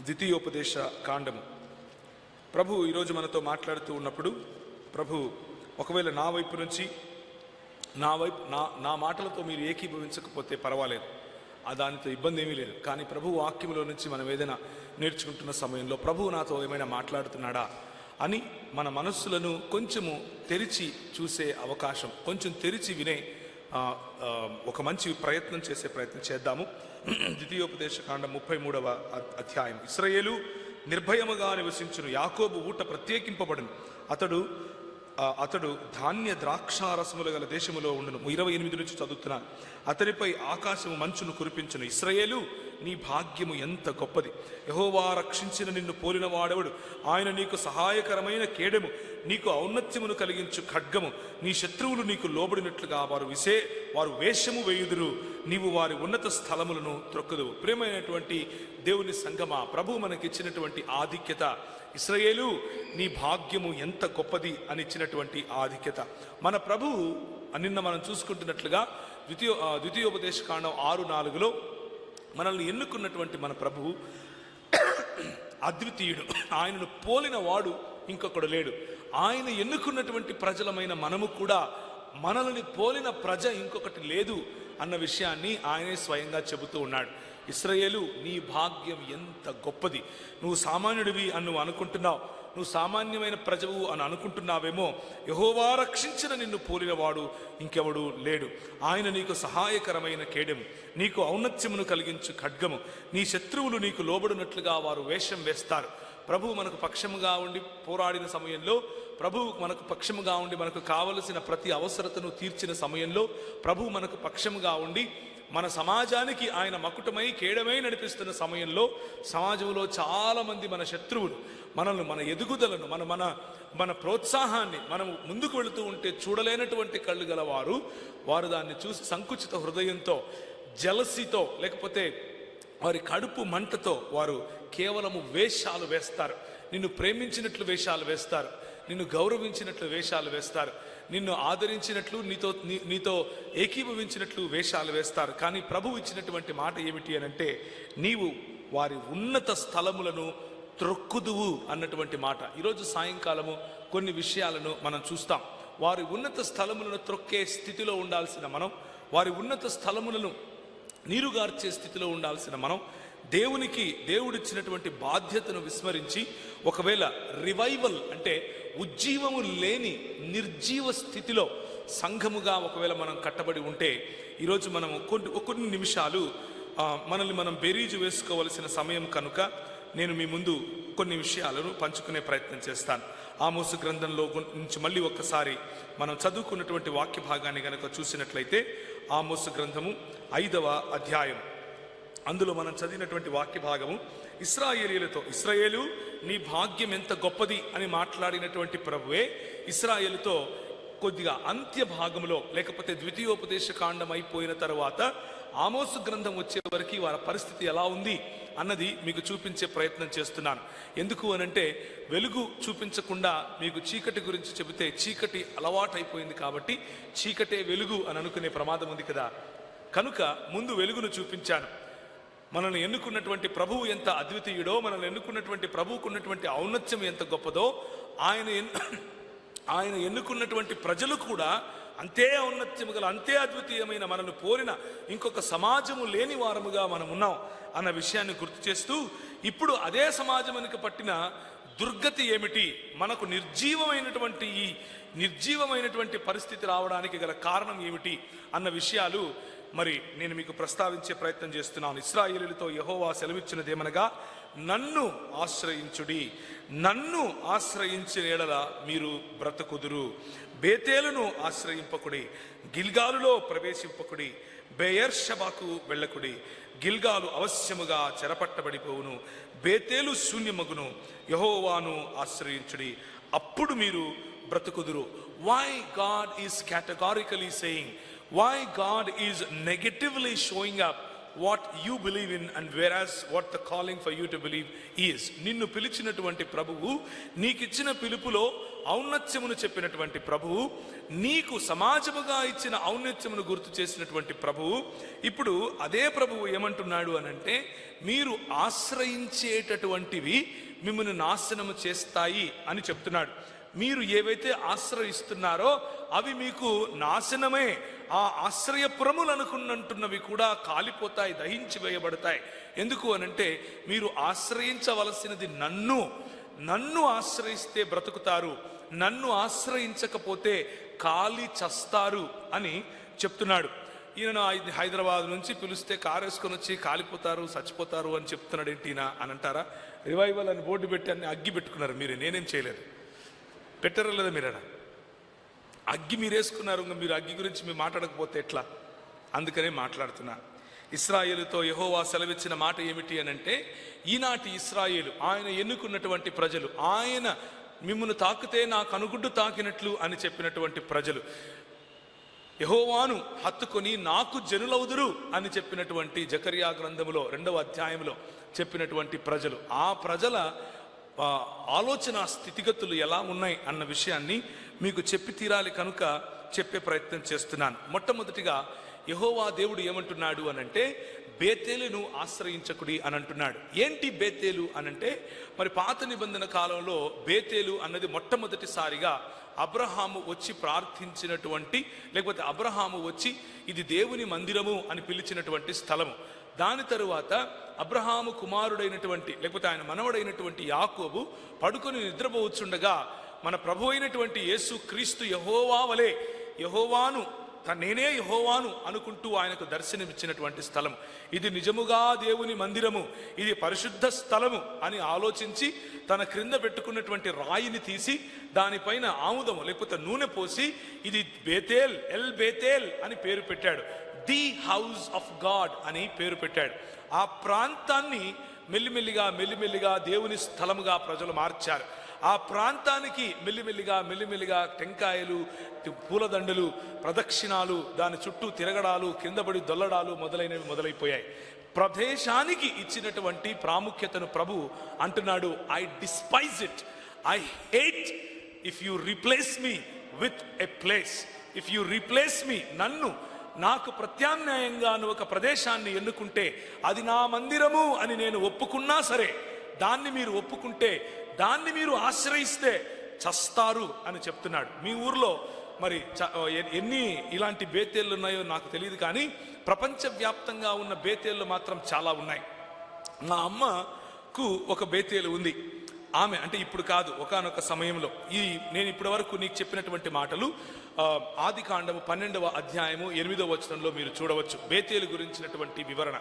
ద్వితీయోపదేశ కాండము. ప్రభు ఈరోజు మనతో మాట్లాడుతూ ఉన్నప్పుడు ప్రభు ఒకవేళ నా వైపు నుంచి నా మాటలతో మీరు ఏకీభవించకపోతే పర్వాలేదు, దానితో ఇబ్బంది ఏమీ లేదు. కానీ ప్రభు వాక్యంలో నుంచి మనం ఏదైనా నేర్చుకుంటున్న సమయంలో ప్రభు నాతో ఏమైనా మాట్లాడుతున్నాడా అని మన మనస్సులను కొంచెము తెరిచి చూసే అవకాశం, కొంచెం తెరిచి వినే ఒక మంచి ప్రయత్నం చేద్దాము. ద్వితీయోపదేశ కాండం 33వ అధ్యాయం. ఇశ్రాయేలు నిర్భయముగా నివసించును, యాకోబు ఊట ప్రత్యేకింపబడును, అతడు ధాన్య ద్రాక్షారసములు గల దేశములో ఉండును. 28 నుంచి చదువుతున్నాను. అతనిపై ఆకాశము మంచును కురిపించును. ఇశ్రాయేలు నీ భాగ్యము ఎంత గొప్పది! యెహోవా రక్షించిన నిన్ను పోలిన వాడెవడు? ఆయన నీకు సహాయకరమైన కేడెము, నీకు ఔన్నత్యమును కలిగించు ఖడ్గము. నీ శత్రువులు నీకు లోబడినట్లుగా వారు వేషము వేయుదురు, నీవు వారి ఉన్నత స్థలములను త్రొక్కుదువు. ప్రియమైనటువంటి దేవుని సంగమా, ప్రభు మనకిచ్చినటువంటి ఆధిక్యత, ఇశ్రాయేలు నీ భాగ్యము ఎంత గొప్పది అని ఇచ్చినటువంటి ఆధిక్యత. మన ప్రభు నిన్న మనం చూసుకుంటున్నట్లుగా ద్వితీయోపదేశ కాండం 6:4లో మనల్ని ఎన్నుకున్నటువంటి మన ప్రభువు అద్వితీయుడు. ఆయనను పోలిన వాడు ఇంకొకడు లేడు. ఆయన ఎన్నుకున్నటువంటి ప్రజలమైన మనము కూడా మనల్ని పోలిన ప్రజ ఇంకొకటి లేదు అన్న విషయాన్ని ఆయనే స్వయంగా చెబుతూ ఉన్నాడు. ఇశ్రాయేలు నీ భాగ్యం ఎంత గొప్పది! నువ్వు సామాన్యుడివి అని నువ్వు అనుకుంటున్నావు, నువ్వు సామాన్యమైన ప్రజవు అని అనుకుంటున్నావేమో. యెహోవా రక్షించిన నిన్ను పోలినవాడు ఇంకెవడు లేడు. ఆయన నీకు సహాయకరమైన కేడెము, నీకు ఔన్నత్యమును కలిగించు ఖడ్గము. నీ శత్రువులు నీకు లోబడినట్లుగా వారు వేషం వేస్తారు. ప్రభువు మనకు పక్షముగా ఉండి పోరాడిన సమయంలో, ప్రభువు మనకు పక్షముగా ఉండి మనకు కావలసిన ప్రతి అవసరతను తీర్చిన సమయంలో, ప్రభువు మనకు పక్షముగా ఉండి మన సమాజానికి ఆయన మకుటమై కేడమై నడిపిస్తున్న సమయంలో సమాజంలో చాలామంది మన శత్రువులు మనల్ని, మన ఎదుగుదలను, మన ప్రోత్సాహాన్ని మనం ముందుకు వెళుతూ ఉంటే చూడలేనటువంటి కళ్ళు గలవారు దాన్ని చూసి సంకుచిత హృదయంతో, జలసితో, లేకపోతే వారి కడుపు మంటతో వారు కేవలము వేషాలు వేస్తారు. నిన్ను ప్రేమించినట్లు వేషాలు వేస్తారు, నిన్ను గౌరవించినట్లు వేషాలు వేస్తారు, నిన్ను ఆదరించినట్లు, నీతో ఏకీభవించినట్లు వేషాలు వేస్తారు. కానీ ప్రభువు ఇచ్చినటువంటి మాట ఏమిటి అనంటే, నీవు వారి ఉన్నత స్థలములను త్రొక్కుదువు అన్నటువంటి మాట. ఈరోజు సాయంకాలము కొన్ని విషయాలను మనం చూస్తాం. వారి ఉన్నత స్థలములను త్రొక్కే స్థితిలో ఉండాల్సిన మనం, వారి ఉన్నత స్థలములను నీరుగార్చే స్థితిలో ఉండాల్సిన మనం, దేవుడిచ్చినటువంటి బాధ్యతను విస్మరించి ఒకవేళ రివైవల్ అంటే ఉజ్జీవము లేని నిర్జీవ స్థితిలో సంఘముగా ఒకవేళ మనం కట్టబడి ఉంటే, ఈరోజు మనము కొన్ని నిమిషాలు మనల్ని మనం బేరీజు వేసుకోవలసిన సమయం కనుక నేను మీ ముందు కొన్ని విషయాలను పంచుకునే ప్రయత్నం చేస్తాను. ఆమోసు గ్రంథంలో నుంచి మళ్ళీ ఒక్కసారి మనం చదువుకున్నటువంటి వాక్య భాగాన్ని కనుక చూసినట్లయితే, ఆమోసు గ్రంథము 5వ అధ్యాయం, అందులో మనం చదివినటువంటి వాక్య భాగము ఇశ్రాయేలు నీ భాగ్యం ఎంత గొప్పది అని మాట్లాడినటువంటి ప్రభువే ఇశ్రాయేలుతో కొద్దిగా అంత్య భాగంలో, లేకపోతే ద్వితీయోపదేశ కాండం అయిపోయిన తర్వాత ఆమోసు గ్రంథం వచ్చే వరకు వారి పరిస్థితి ఎలా ఉంది అన్నది మీకు చూపించే ప్రయత్నం చేస్తున్నాను. ఎందుకు అనంటే, వెలుగు చూపించకుండా మీకు చీకటి గురించి చెబితే చీకటి అలవాటైపోయింది కాబట్టి చీకటే వెలుగు అని అనుకునే ప్రమాదం ఉంది కదా. కనుక ముందు వెలుగును చూపించాను. మనల్ని ఎన్నుకున్నటువంటి ప్రభువు ఎంత అద్వితీయుడో, మనల్ని ఎన్నుకున్నటువంటి ప్రభువుకు ఉన్నటువంటి ఔన్నత్యం ఎంత గొప్పదో, ఆయన ఎన్నుకున్నటువంటి ప్రజలు కూడా అంతే ఔన్నత్యము గల, అంతే అద్వితీయమైన, మనల్ని పోలిన ఇంకొక సమాజము లేని వారముగా మనం ఉన్నాం అన్న విషయాన్ని గుర్తు చేస్తూ, ఇప్పుడు అదే సమాజానికి పట్టిన దుర్గతి ఏమిటి, మనకు నిర్జీవమైనటువంటి పరిస్థితి రావడానికి గల కారణం ఏమిటి అన్న విషయాలు మరి నేను మీకు ప్రస్తావించే ప్రయత్నం చేస్తున్నాను. ఇశ్రాయేలుతో యెహోవా సెలవిచ్చినదేమనగా, నన్ను ఆశ్రయించుడి, నన్ను ఆశ్రయించిన ఎడల మీరు బ్రతకుదురు. బేతేలును ఆశ్రయింపకుడి, గిల్గాలులో ప్రవేశింపకుడి, బెయర్షబాకు వెళ్ళకుడి. గిల్గాలు అవశ్యముగా చెరపట్టబడిపోవును, బేతేలు శూన్యమగును. యెహోవాను ఆశ్రయించుడి, అప్పుడు మీరు బ్రతుకుదురు. Why God is categorically saying, why God is negatively showing up what you believe in and whereas what the calling for you to believe is. నిన్ను పిలిచినటువంటి ప్రభువు, నీకిచ్చిన పిలుపులో ఔన్నత్యమును చెప్పినటువంటి ప్రభువు, నీకు సమాజముగా ఇచ్చిన ఔన్నత్యమును గుర్తు చేసినటువంటి ప్రభువు, ఇప్పుడు అదే ప్రభువు ఏమంటున్నాడు అనంటే, మీరు ఆశ్రయించేటటువంటివి మిమ్మల్ని నాశనము చేస్తాయి అని చెప్తున్నాడు. మీరు ఏవైతే ఆశ్రయిస్తున్నారో అవి మీకు నాశనమే. ఆ ఆశ్రయపురములు అనుకున్నట్టున్నవి కూడా కాలిపోతాయి, దహించి వేయబడతాయి. ఎందుకు అనంటే, మీరు ఆశ్రయించవలసినది నన్ను ఆశ్రయిస్తే బ్రతుకుతారు, నన్ను ఆశ్రయించకపోతే కాలి చస్తారు అని చెప్తున్నాడు. ఈయన హైదరాబాద్ నుంచి పిలిస్తే కారు వేసుకొని వచ్చి కాలిపోతారు, చచ్చిపోతారు అని చెప్తున్నాడు ఏంటినా అని అంటారా? రివైవల్ అని బోర్డు పెట్టి అన్ని అగ్గి పెట్టుకున్నారు. నేనేం చేయలేదు, పెట్టారా లేదా? మీరేనా అగ్గి మీరేసుకున్నారు. మీరు అగ్గి గురించి మీరు మాట్లాడకపోతే ఎట్లా? అందుకనే మాట్లాడుతున్నా. ఇశ్రాయేలుతో యెహోవా సెలవిచ్చిన మాట ఏమిటి అనంటే, ఈనాటి ఇశ్రాయేలు, ఆయన ఎన్నుకున్నటువంటి ప్రజలు, ఆయన మిమ్మును తాకితే నాకు అనుగుడ్డు తాకినట్లు అని చెప్పినటువంటి ప్రజలు, యెహోవాను హత్తుకొని నాకు జనులవుదురు అని చెప్పినటువంటి జకర్యా గ్రంథములో 2వ అధ్యాయంలో చెప్పినటువంటి ప్రజలు, ఆ ప్రజల ఆలోచన స్థితిగతులు ఎలా ఉన్నాయి అన్న విషయాన్ని మీకు చెప్పి తీరాలి కనుక చెప్పే ప్రయత్నం చేస్తున్నాను. మొట్టమొదటిగా యెహోవా దేవుడు ఏమంటున్నాడు అనంటే, బేతేలును ఆశ్రయించకుడి అని అంటున్నాడు. ఏంటి బేతేలు అనంటే, మరి పాత నిబంధన కాలంలో బేతేలు అన్నది మొట్టమొదటిసారిగా అబ్రహాము వచ్చి ప్రార్థించినటువంటి, లేకపోతే అబ్రహాము వచ్చి ఇది దేవుని మందిరము అని పిలిచినటువంటి స్థలము. దాని తరువాత అబ్రహాము కుమారుడైనటువంటి, లేకపోతే ఆయన మనవడైనటువంటి యాకోబు పడుకొని నిద్రపోవచ్చుండగా మన ప్రభు అయినటువంటి యేసు క్రీస్తు యెహోవా వలె, యెహోవాను నేనే యెహోవాను అనుకుంటూ ఆయనకు దర్శనమిచ్చినటువంటి స్థలం. ఇది నిజముగా దేవుని మందిరము, ఇది పరిశుద్ధ స్థలము అని ఆలోచించి తన క్రింద పెట్టుకున్నటువంటి రాయిని తీసి దానిపైన ఆముదము లేకపోతే నూనె పోసి ఇది బేతేల్, ఎల్ బేతేల్ అని పేరు పెట్టాడు. ది హౌస్ ఆఫ్ గాడ్ అని పేరు పెట్టాడు. ఆ ప్రాంతాన్ని మెల్లిమెల్లిగా దేవుని స్థలముగా ప్రజలు మార్చారు. ఆ ప్రాంతానికి మెల్లిమెల్లిగా టెంకాయలు, పూలదండలు, ప్రదక్షిణాలు, దాని చుట్టూ తిరగడాలు, కిందపడి దొల్లడాలు మొదలైనవి మొదలైపోయాయి. ప్రదేశానికి ఇచ్చినటువంటి ప్రాముఖ్యతను ప్రభు అంటున్నాడు, I despise it, I hate if you replace me with a place. If you replace me, నాకు ప్రత్యామ్నాయంగా ఒక ప్రదేశాన్ని ఎన్నుకుంటే అది నా మందిరము అని నేను ఒప్పుకున్నా సరే, దాన్ని మీరు ఒప్పుకుంటే, దాన్ని మీరు ఆశ్రయిస్తే చస్తారు అని చెప్తున్నాడు. మీ ఊర్లో మరి ఎన్ని ఇలాంటి బేతేళ్ళు ఉన్నాయో నాకు తెలియదు, కానీ ప్రపంచవ్యాప్తంగా ఉన్న బేతేళ్ళు మాత్రం చాలా ఉన్నాయి. మా అమ్మకు ఒక బేతేలు ఉంది. ఆమె అంటే ఇప్పుడు కాదు, ఒకానొక సమయంలో, నేను ఇప్పటి వరకు నీకు చెప్పినటువంటి మాటలు ఆదికాండము 12వ అధ్యాయము 8వ వచనంలో మీరు చూడవచ్చు బేతేలు గురించినటువంటి వివరణ.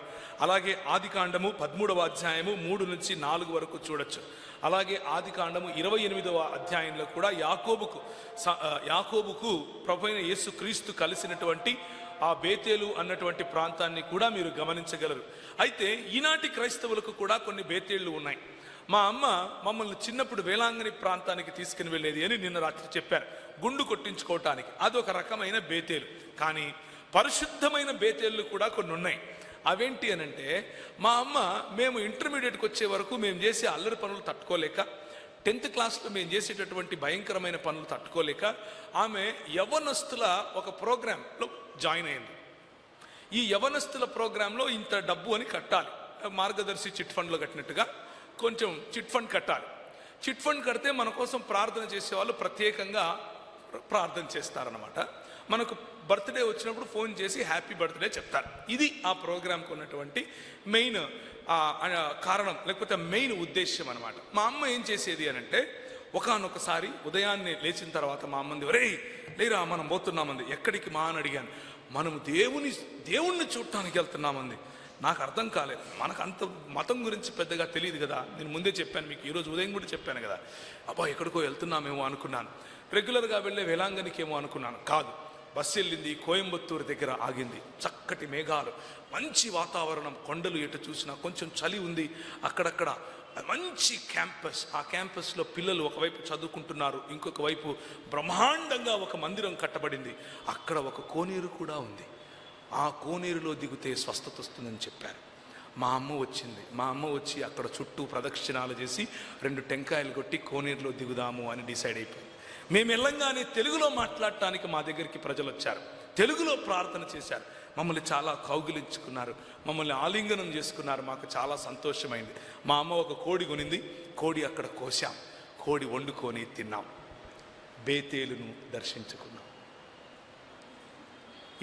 అలాగే ఆదికాండము 13వ అధ్యాయము 3 నుంచి 4 వరకు చూడొచ్చు. అలాగే ఆదికాండము 28వ అధ్యాయంలో కూడా యాకోబుకు ప్రభువైన యేసు క్రీస్తు కలిసినటువంటి ఆ బేతేలు అన్నటువంటి ప్రాంతాన్ని కూడా మీరు గమనించగలరు. అయితే ఈనాటి క్రైస్తవులకు కూడా కొన్ని బేతేళ్లు ఉన్నాయి. మా అమ్మ మమ్మల్ని చిన్నప్పుడు వేలాంగని ప్రాంతానికి తీసుకుని వెళ్ళేది అని నిన్న రాత్రి చెప్పారు, గుండు కొట్టించుకోవటానికి. అదొక రకమైన బేతేలు. కానీ పరిశుద్ధమైన బేతేళ్ళు కూడా కొన్ని ఉన్నాయి. అవేంటి అనంటే, మా అమ్మ మేము ఇంటర్మీడియట్కి వచ్చే వరకు మేము చేసే అల్లరి పనులు తట్టుకోలేక, 10th క్లాస్లో మేము చేసేటటువంటి భయంకరమైన పనులు తట్టుకోలేక ఆమె యవ్వనస్తుల ఒక ప్రోగ్రాంలో జాయిన్ అయింది. ఈ యవ్వనస్తుల ప్రోగ్రాంలో ఇంత డబ్బు అని కట్టాలి, మార్గదర్శి చిట్ ఫండ్లో కట్టినట్టుగా కొంచెం చిట్ ఫండ్ కట్టాలి. చిట్ ఫండ్ కడితే మన కోసం ప్రార్థన చేసేవాళ్ళు ప్రత్యేకంగా ప్రార్థన చేస్తారనమాట. మనకు బర్త్డే వచ్చినప్పుడు ఫోన్ చేసి హ్యాపీ బర్త్డే చెప్తారు. ఇది ఆ ప్రోగ్రాంకి ఉన్నటువంటి మెయిన్ కారణం, లేకపోతే మెయిన్ ఉద్దేశ్యం అనమాట. మా అమ్మ ఏం చేసేది అని అంటే, ఒకానొకసారి ఉదయాన్నే లేచిన తర్వాత మా అమ్మంది, ఒరేయ్ లేరా మనం పోతున్నామంది. ఎక్కడికి మా అని అడిగాను. మనము దేవుణ్ణి చూడటానికి వెళ్తున్నామంది. నాకు అర్థం కాలేదు, మనకు అంత మతం గురించి పెద్దగా తెలియదు కదా. నేను ముందే చెప్పాను మీకు, ఈరోజు ఉదయం కూడా చెప్పాను కదా. అబ్బా ఎక్కడికో వెళ్తున్నామేమో అనుకున్నాను, రెగ్యులర్గా వెళ్ళే వేలాంగనికి ఏమో అనుకున్నాను. కాదు, బస్సు వెళ్ళింది, కోయంబత్తూరు దగ్గర ఆగింది. చక్కటి మేఘాలు, మంచి వాతావరణం, కొండలు ఎటు చూసినా, కొంచెం చలి ఉంది అక్కడక్కడ. మంచి క్యాంపస్. ఆ క్యాంపస్లో పిల్లలు ఒకవైపు చదువుకుంటున్నారు, ఇంకొక వైపు బ్రహ్మాండంగా ఒక మందిరం కట్టబడింది. అక్కడ ఒక కోనేరు కూడా ఉంది. ఆ కోనేరులో దిగితే స్వస్థత వస్తుందని చెప్పారు. మా అమ్మ వచ్చింది. మా అమ్మ వచ్చి అక్కడ చుట్టూ ప్రదక్షిణాలు చేసి 2 టెంకాయలు కొట్టి కోనేరులో దిగుదాము అని డిసైడ్ అయిపోయింది. మేము వెళ్ళంగానే తెలుగులో మాట్లాడటానికి మా దగ్గరికి ప్రజలు వచ్చారు, తెలుగులో ప్రార్థన చేశారు, మమ్మల్ని చాలా కౌగిలించుకున్నారు, మమ్మల్ని ఆలింగనం చేసుకున్నారు. మాకు చాలా సంతోషమైంది. మా అమ్మ ఒక కోడి కొనింది, కోడి అక్కడ కోసాం, కోడి వండుకొని తిన్నాం, బేతేలును దర్శించుకున్నాం.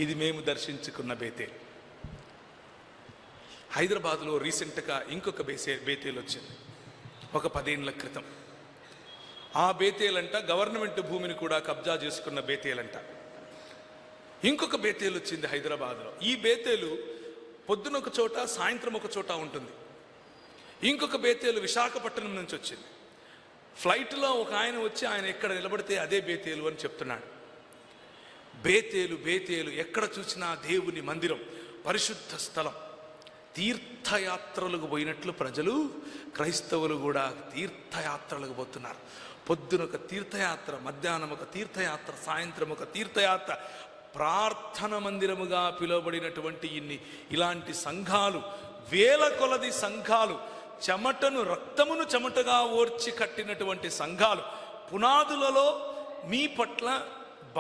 ఇది మేము దర్శించుకున్న బేతేలు. హైదరాబాద్లో రీసెంట్గా ఇంకొక బేతేలు వచ్చింది, ఒక 10 ఏళ్ల క్రితం. ఆ బేతేలంట గవర్నమెంట్ భూమిని కూడా కబ్జా చేసుకున్న బేతేలంట. ఇంకొక బేతేలు వచ్చింది హైదరాబాద్లో. ఈ బేతేలు పొద్దున ఒక చోట, సాయంత్రం ఒక చోట ఉంటుంది. ఇంకొక బేతేలు విశాఖపట్నం నుంచి వచ్చింది. ఫ్లైట్లో ఒక ఆయన వచ్చి ఆయన ఎక్కడ నిలబడితే అదే బేతేలు అని చెప్తున్నాడు. బేతేలు బేతేలు ఎక్కడ చూసినా దేవుని మందిరం, పరిశుద్ధ స్థలం. తీర్థయాత్రలకు పోయినట్లు ప్రజలు, క్రైస్తవులు కూడా తీర్థయాత్రలకు పోతున్నారు. పొద్దున ఒక తీర్థయాత్ర, మధ్యాహ్నం ఒక తీర్థయాత్ర, సాయంత్రం ఒక తీర్థయాత్ర. ప్రార్థన మందిరముగా పిలువబడినటువంటి ఇలాంటి సంఘాలు, వేల కొలది సంఘాలు, రక్తమును చెమటగా ఓర్చి కట్టినటువంటి సంఘాలు, పునాదులలో మీ పట్ల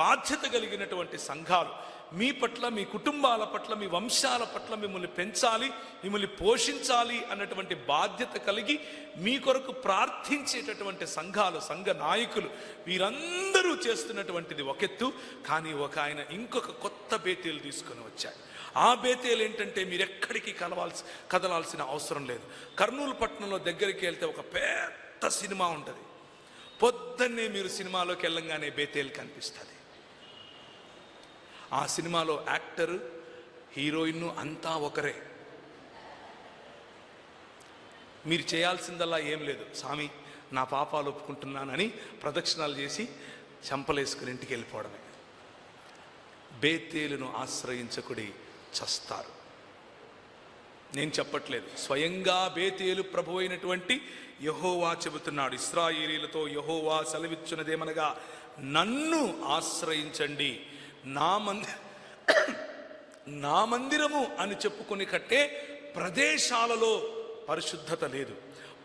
బాధ్యత కలిగినటువంటి సంఘాలు, మీ పట్ల, మీ కుటుంబాల పట్ల, మీ వంశాల పట్ల మిమ్మల్ని పెంచాలి, మిమ్మల్ని పోషించాలి అన్నటువంటి బాధ్యత కలిగి మీ కొరకు ప్రార్థించేటటువంటి సంఘాలు, సంఘ నాయకులు, వీరందరూ చేస్తున్నటువంటిది ఒక ఎత్తు. కానీ ఒక ఆయన ఇంకొక కొత్త బేతేలు తీసుకొని వచ్చాడు. ఆ బేతేలు ఏంటంటే మీరు ఎక్కడికి కదలాల్సిన అవసరం లేదు. కర్నూలు పట్టణంలో దగ్గరికి వెళ్తే ఒక పెద్ద సినిమా ఉంటుంది. పొద్దున్నే మీరు సినిమాలోకి వెళ్ళంగానే బేతేలు కనిపిస్తుంది. ఆ సినిమాలో యాక్టర్, హీరోయిన్ అంతా ఒకరే. మీరు చేయాల్సిందల్లా ఏం లేదు, స్వామి నా పాపాలు ఒప్పుకుంటున్నానని ప్రదక్షిణాలు చేసి చంపలేసుకుని ఇంటికి వెళ్ళిపోవడమే. బేతేలును ఆశ్రయించకుడి, చస్తారు. నేను చెప్పట్లేదు, స్వయంగా బేతేలు ప్రభు అయినటువంటి యెహోవా చెబుతున్నాడు. ఇశ్రాయేలీయులతో యెహోవా సెలవిచ్చున్నదేమనగా, నన్ను ఆశ్రయించండి, నా మందిరము అని చెప్పుకొని కట్టే ప్రదేశాలలో పరిశుద్ధత లేదు.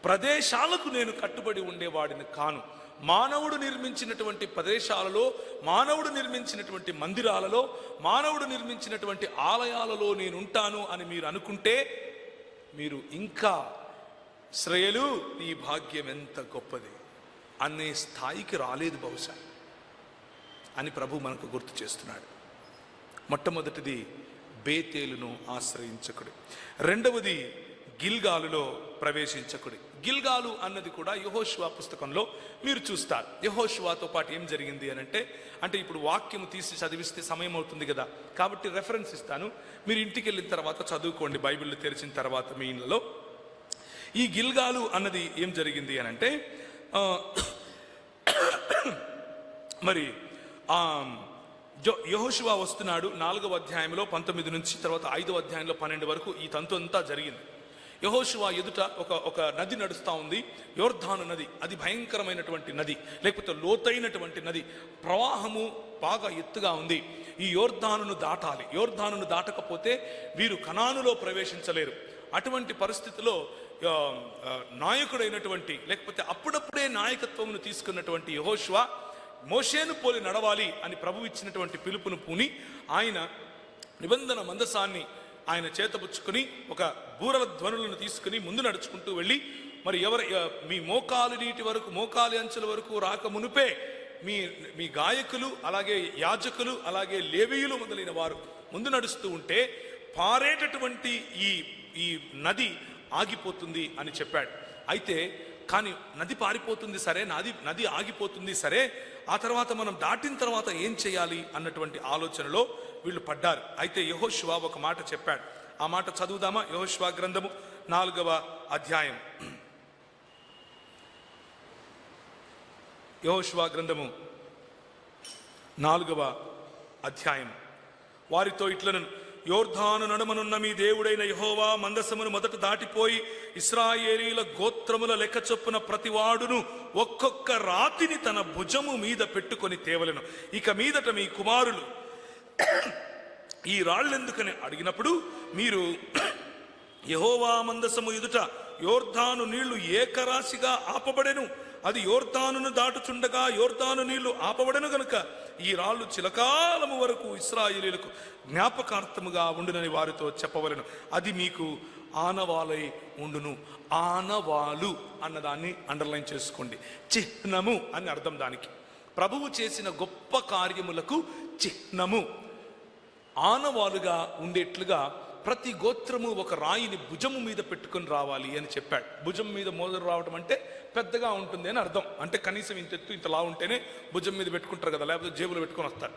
ప్రదేశాలకు నేను కట్టుబడి ఉండేవాడిని కాను. మానవుడు నిర్మించినటువంటి ప్రదేశాలలో, మానవుడు నిర్మించినటువంటి మందిరాలలో, మానవుడు నిర్మించినటువంటి ఆలయాలలో నేనుంటాను అని మీరు అనుకుంటే మీరు ఇంకా శ్రేయలు, నీ భాగ్యం ఎంత గొప్పది అనే స్థాయికి రాలేదు బహుశా అని ప్రభు మనకు గుర్తు చేస్తున్నాడు. మొట్టమొదటిది బేతేలును ఆశ్రయించకుడు. రెండవది గిల్గాలులో ప్రవేశించకుడు. గిల్గాలు అన్నది కూడా యెహోషువ పుస్తకంలో మీరు చూస్తారు. యెహోషువతో పాటు ఏం జరిగింది అని అంటే ఇప్పుడు వాక్యము తీసి చదివిస్తే సమయం అవుతుంది కదా, కాబట్టి రెఫరెన్స్ ఇస్తాను, మీరు ఇంటికి వెళ్ళిన తర్వాత చదువుకోండి, బైబిల్ తెరిచిన తర్వాత మీ ఇళ్ళలో. ఈ గిల్గాలు అన్నది ఏం జరిగింది అని అంటే, మరి యెహోషువ వస్తున్నాడు. 4వ అధ్యాయంలో 19 నుంచి తర్వాత 5వ అధ్యాయంలో 12 వరకు ఈ తంతు అంతా జరిగింది. యెహోషువ ఎదుట ఒక నది నడుస్తూ ఉంది, యోర్దాను నది. అది భయంకరమైనటువంటి నది, లేకపోతే లోతైనటువంటి నది. ప్రవాహము బాగా ఎత్తుగా ఉంది. ఈ యోర్దానును దాటాలి. యోర్దానును దాటకపోతే వీరు కనానులో ప్రవేశించలేరు. అటువంటి పరిస్థితిలో నాయకుడైనటువంటి, లేకపోతే అప్పుడప్పుడే నాయకత్వమును తీసుకున్నటువంటి యెహోషువ మోషేను పోలి నడవాలి అని ప్రభు ఇచ్చినటువంటి పిలుపును పూని ఆయన నిబంధన మందసాన్ని ఆయన చేతపుచ్చుకుని ఒక బూరల ధ్వనులను తీసుకుని ముందు నడుచుకుంటూ వెళ్ళి, మరి మీ మోకాలు నీటి వరకు, మోకాలి అంచుల వరకు రాక మునుపే మీ గాయకులు, అలాగే యాజకులు, అలాగే లేవీయులు మొదలైన వారు ముందు నడుస్తూ ఉంటే పారేటటువంటి ఈ నది ఆగిపోతుంది అని చెప్పాడు. అయితే కానీ నది పారిపోతుంది సరే, నది ఆగిపోతుంది సరే, ఆ తర్వాత మనం దాటిన తర్వాత ఏం చేయాలి అన్నటువంటి ఆలోచనలో వీళ్ళు పడ్డారు. అయితే యెహోషువ ఒక మాట చెప్పాడు. ఆ మాట చదువుదామా? యెహోషువ గ్రంథము 4వ అధ్యాయం. యెహోషువ గ్రంథము 4వ అధ్యాయం. వారితో ఇట్లను, యోర్దాను నడుమనున్న మీ దేవుడైన యెహోవా మందసమును మొదట దాటిపోయి ఇశ్రాయేలీయుల గోత్రముల లెక్క చొప్పున ప్రతివాడును ఒక్కొక్క రాతిని తన భుజము మీద పెట్టుకొని తేవలెను. ఇక మీదట మీ కుమారులు ఈ రాళ్ళు ఎందుకని అడిగినప్పుడు మీరు యెహోవా మందసము ఎదుట యోర్దాను నీళ్లు ఏకరాశిగా ఆపబడెను, అది యోర్దానును దాటుచుండగా యోర్దాను నీళ్లు ఆపబడెను గనుక ఈ రాళ్ళు చిలకాలము వరకు ఇశ్రాయేలీయులకు జ్ఞాపకార్థముగా ఉండునని వారితో చెప్పవలెను, అది మీకు ఆనవాలై ఉండును. ఆనవాలు అన్నదాన్ని అండర్లైన్ చేసుకోండి. చిహ్నము అని అర్థం దానికి. ప్రభువు చేసిన గొప్ప కార్యములకు చిహ్నము, ఆనవాలుగా ఉండేట్లుగా ప్రతి గోత్రము ఒక రాయిని భుజము మీద పెట్టుకొని రావాలి అని చెప్పాడు. భుజం మీద మోదరు రావడం అంటే పెద్దగా ఉంటుంది అని అర్థం. అంటే కనీసం ఇంతెత్తు ఇంతలా ఉంటేనే భుజం మీద పెట్టుకుంటారు కదా, లేకపోతే జేబులో పెట్టుకొని వస్తారు.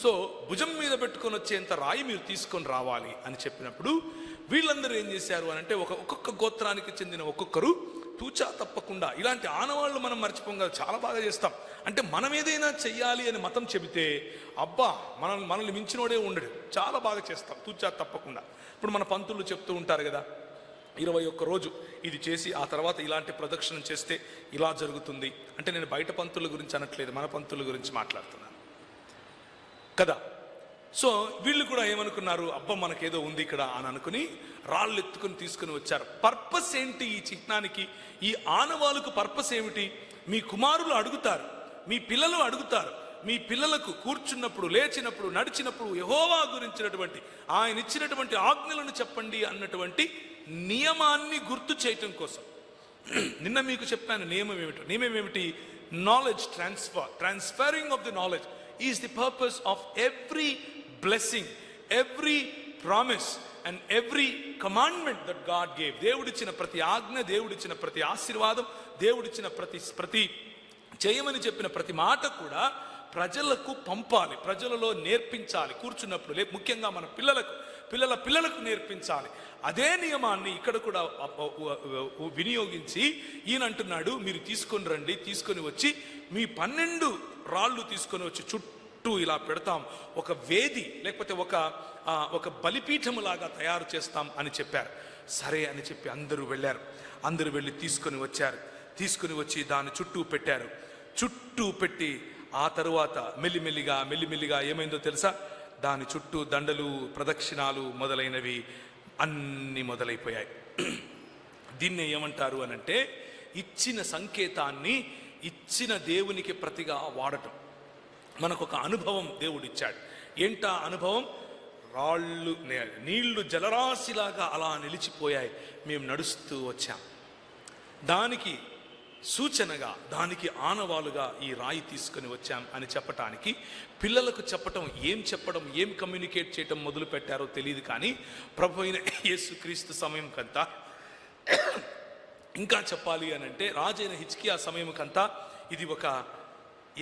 సో భుజం మీద పెట్టుకొని వచ్చేంత రాయి మీరు తీసుకొని రావాలి అని చెప్పినప్పుడు వీళ్ళందరూ ఏం చేశారు అని అంటే ఒక్కొక్క గోత్రానికి చెందిన ఒక్కొక్కరు తూచా తప్పకుండా, ఇలాంటి ఆనవాళ్ళు మనం మర్చిపోం కదా, చాలా బాగా చేస్తాం. అంటే మనం ఏదైనా చెయ్యాలి అని మతం చెబితే అబ్బా మనల్ని మించినోడే ఉండడు, చాలా బాగా చేస్తాం తూచా తప్పకుండా. ఇప్పుడు మన పంతులు చెప్తూ ఉంటారు కదా, 21 రోజు ఇది చేసి ఆ తర్వాత ఇలాంటి ప్రదక్షిణం చేస్తే ఇలా జరుగుతుంది అంటే, నేను బయట పంతుల గురించి అనట్లేదు, మన పంతుల గురించి మాట్లాడుతున్నాను కదా. సో వీళ్ళు కూడా ఏమనుకున్నారు, అబ్బా మనకేదో ఉంది ఇక్కడ అని అనుకుని రాళ్ళు ఎత్తుకుని తీసుకుని వచ్చారు. పర్పస్ ఏంటి ఈ చిహ్నానికి, ఈ ఆనవాళ్ళకు పర్పస్ ఏమిటి? మీ కుమారులు అడుగుతారు, మీ పిల్లలు అడుగుతారు, మీ పిల్లలకు కూర్చున్నప్పుడు, లేచినప్పుడు, నడిచినప్పుడు యెహోవా గురించినటువంటి ఆయన ఇచ్చినటువంటి ఆజ్ఞలను చెప్పండి అన్నటువంటి నియమాన్ని గుర్తు చేయటం కోసం. నిన్న మీకు చెప్పాను నియమం ఏమిటి? Knowledge transferring of the knowledge is the purpose of every blessing, every promise and every commandment that God gave. దేవుడిచ్చిన ప్రతి ఆజ్ఞ, దేవుడిచ్చిన ప్రతి ఆశీర్వాదం, దేవుడిచ్చిన ప్రతి చేయమని చెప్పిన ప్రతి మాట కూడా ప్రజలకు పంపాలి, ప్రజలలో నేర్పించాలి. కూర్చున్నప్పుడు ముఖ్యంగా మన పిల్లలకు నేర్పించాలి. అదే నియమాన్ని ఇక్కడ కూడా వినియోగించి ఈయన అంటున్నాడు, మీరు తీసుకొని రండి, తీసుకొని వచ్చి మీ 12 రాళ్ళు తీసుకొని వచ్చి చుట్టూ ఇలా పెడతాం, ఒక వేది లేకపోతే ఒక బలిపీఠము లాగా తయారు చేస్తాం అని చెప్పారు. సరే అని చెప్పి అందరూ వెళ్ళారు. అందరూ వెళ్ళి తీసుకొని వచ్చారు. తీసుకొని వచ్చి దాని చుట్టూ పెట్టారు. చుట్టూ పెట్టి ఆ తరువాత మెల్లిమెల్లిగా ఏమైందో తెలుసా? దాని చుట్టూ దండలు, ప్రదక్షిణాలు మొదలైనవి అన్ని మొదలైపోయాయి. దీన్నే ఏమంటారు అనంటే, ఇచ్చిన సంకేతాన్ని ఇచ్చిన దేవునికి ప్రతిగా వాడటం. మనకొక అనుభవం దేవుడిచ్చాడు. ఏంటా అనుభవం? రాళ్ళు, నీళ్లు జలరాశిలాగా అలా నిలిచిపోయాయి, మేము నడుస్తూ వచ్చాం. దానికి సూచనగా, దానికి ఆనవాలుగా ఈ రాయి తీసుకొని వచ్చాం అని చెప్పటానికి, పిల్లలకు చెప్పటం, ఏం కమ్యూనికేట్ చేయటం మొదలు పెట్టారో తెలియదు. కానీ ప్రభు అయిన యేసుక్రీస్తు సమయం కంతా, ఇంకా చెప్పాలి అని అంటే రాజైన హిజ్కియా సమయం కంతా ఇది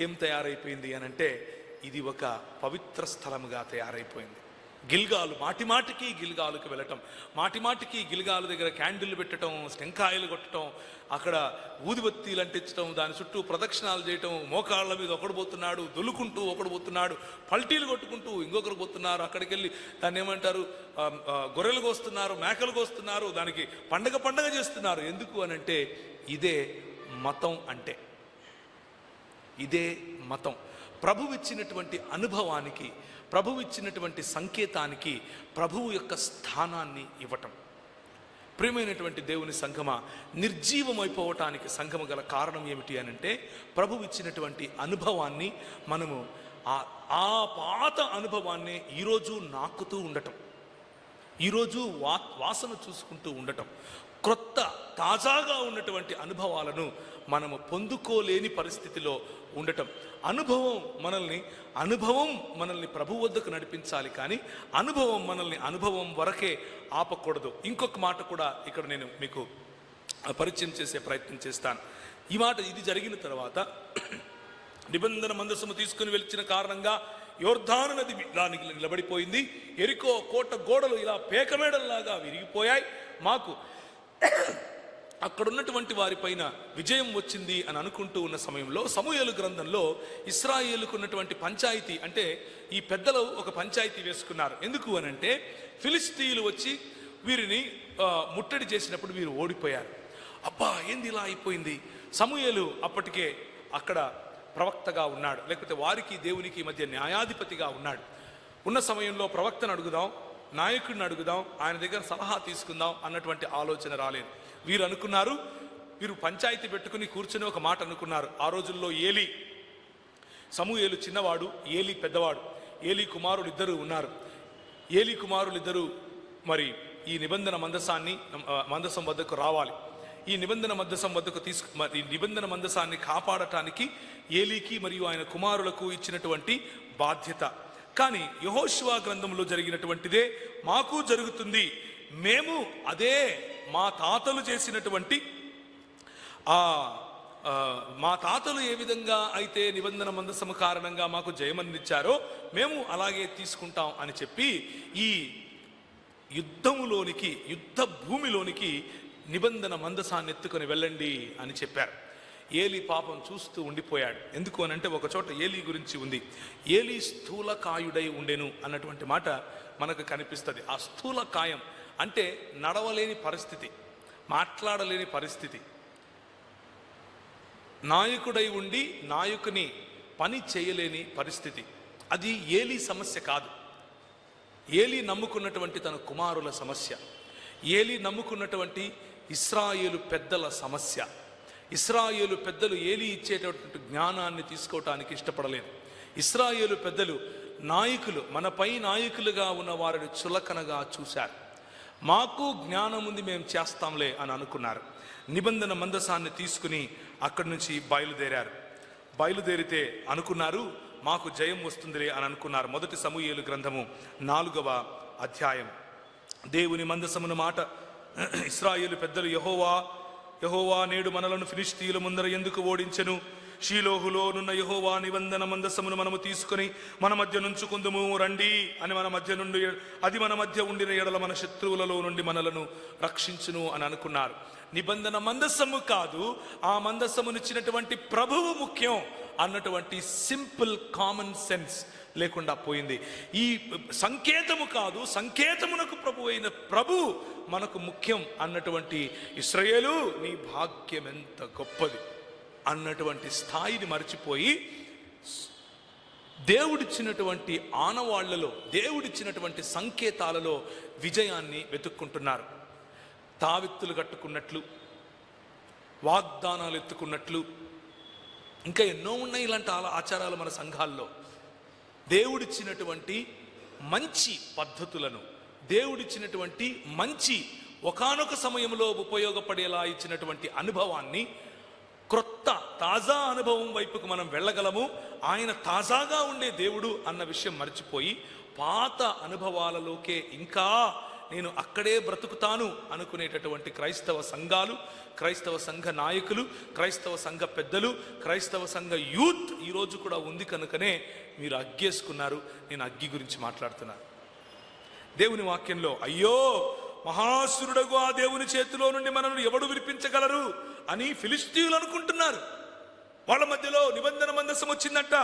ఏం తయారైపోయింది అని అంటే, ఇది ఒక పవిత్ర స్థలముగా తయారైపోయింది. గిల్గాలు, మాటిమాటికి గిల్గాలుకి వెళ్ళటం, మాటిమాటికి గిల్గాలు దగ్గర క్యాండిల్ పెట్టడం, టెంకాయలు కొట్టడం, అక్కడ ఊదిబత్తీలు అంటించడం, దాని చుట్టూ ప్రదక్షిణాలు చేయటం, మోకాళ్ళ మీద ఒకడు పోతున్నాడు, దొల్లుకుంటూ ఒకడు పోతున్నాడు, పల్టీలు కొట్టుకుంటూ ఇంకొకరు పోతున్నారు. అక్కడికి వెళ్ళి దాన్ని ఏమంటారు, గొర్రెలు కోస్తున్నారు, మేకలు కోస్తున్నారు, దానికి పండగ చేస్తున్నారు. ఎందుకు అనంటే ఇదే మతం అంటే, ఇదే మతం. ప్రభువు ఇచ్చినటువంటి అనుభవానికి, ప్రభువు ఇచ్చినటువంటి సంకేతానికి ప్రభువు యొక్క స్థానాన్ని ఇవ్వటం. ప్రియమైనటువంటి దేవుని సంఘమా, నిర్జీవమైపోవటానికి సంఘము గల కారణం ఏమిటి అనంటే, ప్రభువు ఇచ్చినటువంటి అనుభవాన్ని మనము ఆ పాత అనుభవాన్ని ఈరోజు నాకుతూ ఉండటం, ఈరోజు వాసన చూసుకుంటూ ఉండటం, క్రొత్త తాజాగా ఉన్నటువంటి అనుభవాలను మనము పొందుకోలేని పరిస్థితిలో ఉండటం. అనుభవం మనల్ని ప్రభు వద్దకు నడిపించాలి, కానీ అనుభవం వరకే ఆపకూడదు. ఇంకొక మాట కూడా ఇక్కడ నేను మీకు పరిచయం చేసే ప్రయత్నం చేస్తాను. ఇది జరిగిన తర్వాత నిబంధన మందసము తీసుకుని వెళ్చిన కారణంగా యోర్దాను నది దానికి నిలబడిపోయింది. ఎరికో కోట గోడలు ఇలా పేకమేడల్లాగా విరిగిపోయాయి. మాకు అక్కడున్నటువంటి వారిపైన విజయం వచ్చింది అని అనుకుంటూ ఉన్న సమయంలో సమూయేలు గ్రంథంలో ఇశ్రాయేలుకు ఉన్నటువంటి పంచాయతీ, అంటే ఈ పెద్దలు ఒక పంచాయతీ వేసుకున్నారు. ఎందుకు అనంటే, ఫిలిస్తీయులు వచ్చి వీరిని ముట్టడి చేసినప్పుడు వీరు ఓడిపోయారు. అబ్బా ఏంది ఇలా అయిపోయింది? సమూయేలు అప్పటికే అక్కడ ప్రవక్తగా ఉన్నాడు, లేకపోతే వారికి దేవునికి మధ్య న్యాయాధిపతిగా ఉన్నాడు. ఉన్న సమయంలో ప్రవక్తను అడుగుదాం, నాయకుడిని అడుగుదాం, ఆయన దగ్గర సలహా తీసుకుందాం అన్నటువంటి ఆలోచన రాలేదు. వీరు అనుకున్నారు, వీరు పంచాయతీ పెట్టుకుని కూర్చొని ఒక మాట అనుకున్నారు. ఆ రోజుల్లో ఏలీ, సమూయేలు చిన్నవాడు, ఏలీ పెద్దవాడు. ఏలీ కుమారులు ఇద్దరు ఉన్నారు. ఏలీ కుమారులు ఇద్దరు మరి ఈ నిబంధన మందసం వద్దకు రావాలి. ఈ నిబంధన మందసం వద్దకు ఈ నిబంధన మందసాన్ని కాపాడటానికి ఏలీకి మరియు ఆయన కుమారులకు ఇచ్చినటువంటి బాధ్యత. కానీ యెహోషువ గ్రంథంలో జరిగినటువంటిదే మాకు జరుగుతుంది. మేము అదే మా తాతలు చేసినటువంటి మా తాతలు ఏ విధంగా అయితే నిబంధన మందసము కారణంగా మాకు జయమనిచ్చారో మేము అలాగే తీసుకుంటాం అని చెప్పి ఈ యుద్ధ భూమిలోనికి నిబంధన మందసాన్ని ఎత్తుకొని వెళ్ళండి అని చెప్పారు. ఏలీ పాపం చూస్తూ ఉండిపోయాడు. ఎందుకు అనంటే ఒక చోట ఏలీ గురించి ఉంది. ఏలీ స్థూలకాయుడై ఉండెను అన్నటువంటి మాట మనకు కనిపిస్తుంది. ఆ స్థూలకాయం అంటే నడవలేని పరిస్థితి, మాట్లాడలేని పరిస్థితి, నాయకుడై ఉండి నాయకుని పని చేయలేని పరిస్థితి. అది ఏలీ సమస్య కాదు, ఏలీ నమ్ముకున్నటువంటి తన కుమారుల సమస్య, ఏలీ నమ్ముకున్నటువంటి ఇశ్రాయేలు పెద్దల సమస్య. ఇశ్రాయేలు పెద్దలు ఏలీ ఇచ్చేటటువంటి జ్ఞానాన్ని తీసుకోవటానికి ఇష్టపడలేదు. ఇశ్రాయేలు పెద్దలు నాయకులు, మనపై నాయకులుగా ఉన్న వారిని చులకనగా చూశారు. మాకు జ్ఞానం ఉంది, మేము చేస్తాంలే అని అనుకున్నారు. నిబంధన మందసాన్ని తీసుకుని అక్కడి నుంచి బయలుదేరితే అనుకున్నారు మాకు జయం వస్తుందిలే అని అనుకున్నారు. మొదటి సమూయేలు గ్రంథము 4వ అధ్యాయం. దేవుని మందసమును మాట ఇశ్రాయేలు పెద్దలు, యెహోవా నేడు మనలను ఫిలిష్తీయుల ముందర ఎందుకు ఓడించెను? షీలోహులోనున్న యెహోవా నిబంధన మందసమును మనము తీసుకుని మన మధ్య నుంచుకుందుము రండి అని అది మన మధ్య ఉండిన ఎడల మన శత్రువులలో నుండి మనలను రక్షించును అని అనుకున్నారు. నిబంధన మందసము కాదు, ఆ మందసమునిచ్చినటువంటి ప్రభువు ముఖ్యం అన్నటువంటి సింపుల్ కామన్ సెన్స్ లేకుండా పోయింది. ఈ సంకేతము కాదు, సంకేతమునకు ప్రభు అయిన ప్రభు మనకు ముఖ్యం అన్నటువంటి ఇశ్రాయేలు నీ భాగ్యం ఎంత గొప్పది అన్నటువంటి స్థాయిని మర్చిపోయి దేవుడిచ్చినటువంటి ఆనవాళ్లలో, దేవుడిచ్చినటువంటి సంకేతాలలో విజయాన్ని వెతుక్కుంటున్నారు. తావిత్తులు కట్టుకున్నట్లు, వాగ్దానాలు ఎత్తుకున్నట్లు, ఇంకా ఎన్నో ఉన్నాయి ఇలాంటి ఆచారాలు మన సంఘాల్లో. దేవుడిచ్చినటువంటి మంచి పద్ధతులను, దేవుడిచ్చినటువంటి మంచి ఒకానొక సమయంలో ఉపయోగపడేలా ఇచ్చినటువంటి అనుభవాన్ని, క్రొత్త తాజా అనుభవం వైపుకు మనం వెళ్ళగలము. ఆయన తాజాగా ఉండే దేవుడు అన్న విషయం మర్చిపోయి పాత అనుభవాలలోకే ఇంకా నేను అక్కడే బ్రతుకుతాను అనుకునేటటువంటి క్రైస్తవ సంఘాలు, క్రైస్తవ సంఘ నాయకులు, క్రైస్తవ సంఘ పెద్దలు, క్రైస్తవ సంఘ యూత్ ఈరోజు కూడా ఉంది. కనుకనే మీరు అగ్గేసుకున్నారు. నేను అగ్గి గురించి మాట్లాడుతున్నాను. దేవుని వాక్యంలో అయ్యో మహాసురుడగు ఆ దేవుని చేతిలో నుండి మనల్ని ఎవడు విడిపించగలరు అని ఫిలిష్తీయులు అనుకుంటున్నారు. వాళ్ళ మధ్యలో నిబంధన మందసం వచ్చిందట.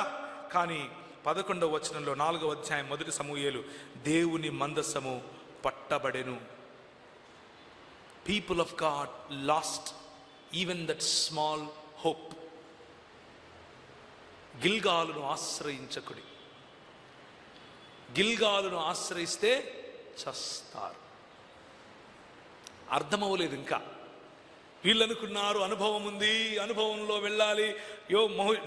కానీ 11వ వచనంలో 4వ అధ్యాయం మొదటి సమూయేలు, దేవుని మందసము పట్టబడెను. People of God lost even that small hope. గిల్గాలును ఆశ్రయించకుడి. గిల్గాలును ఆశ్రయిస్తే చస్తారు. అర్థమవ్వలేదు ఇంకా. వీళ్ళు అనుకున్నారు అనుభవం ఉంది, అనుభవంలో వెళ్ళాలి.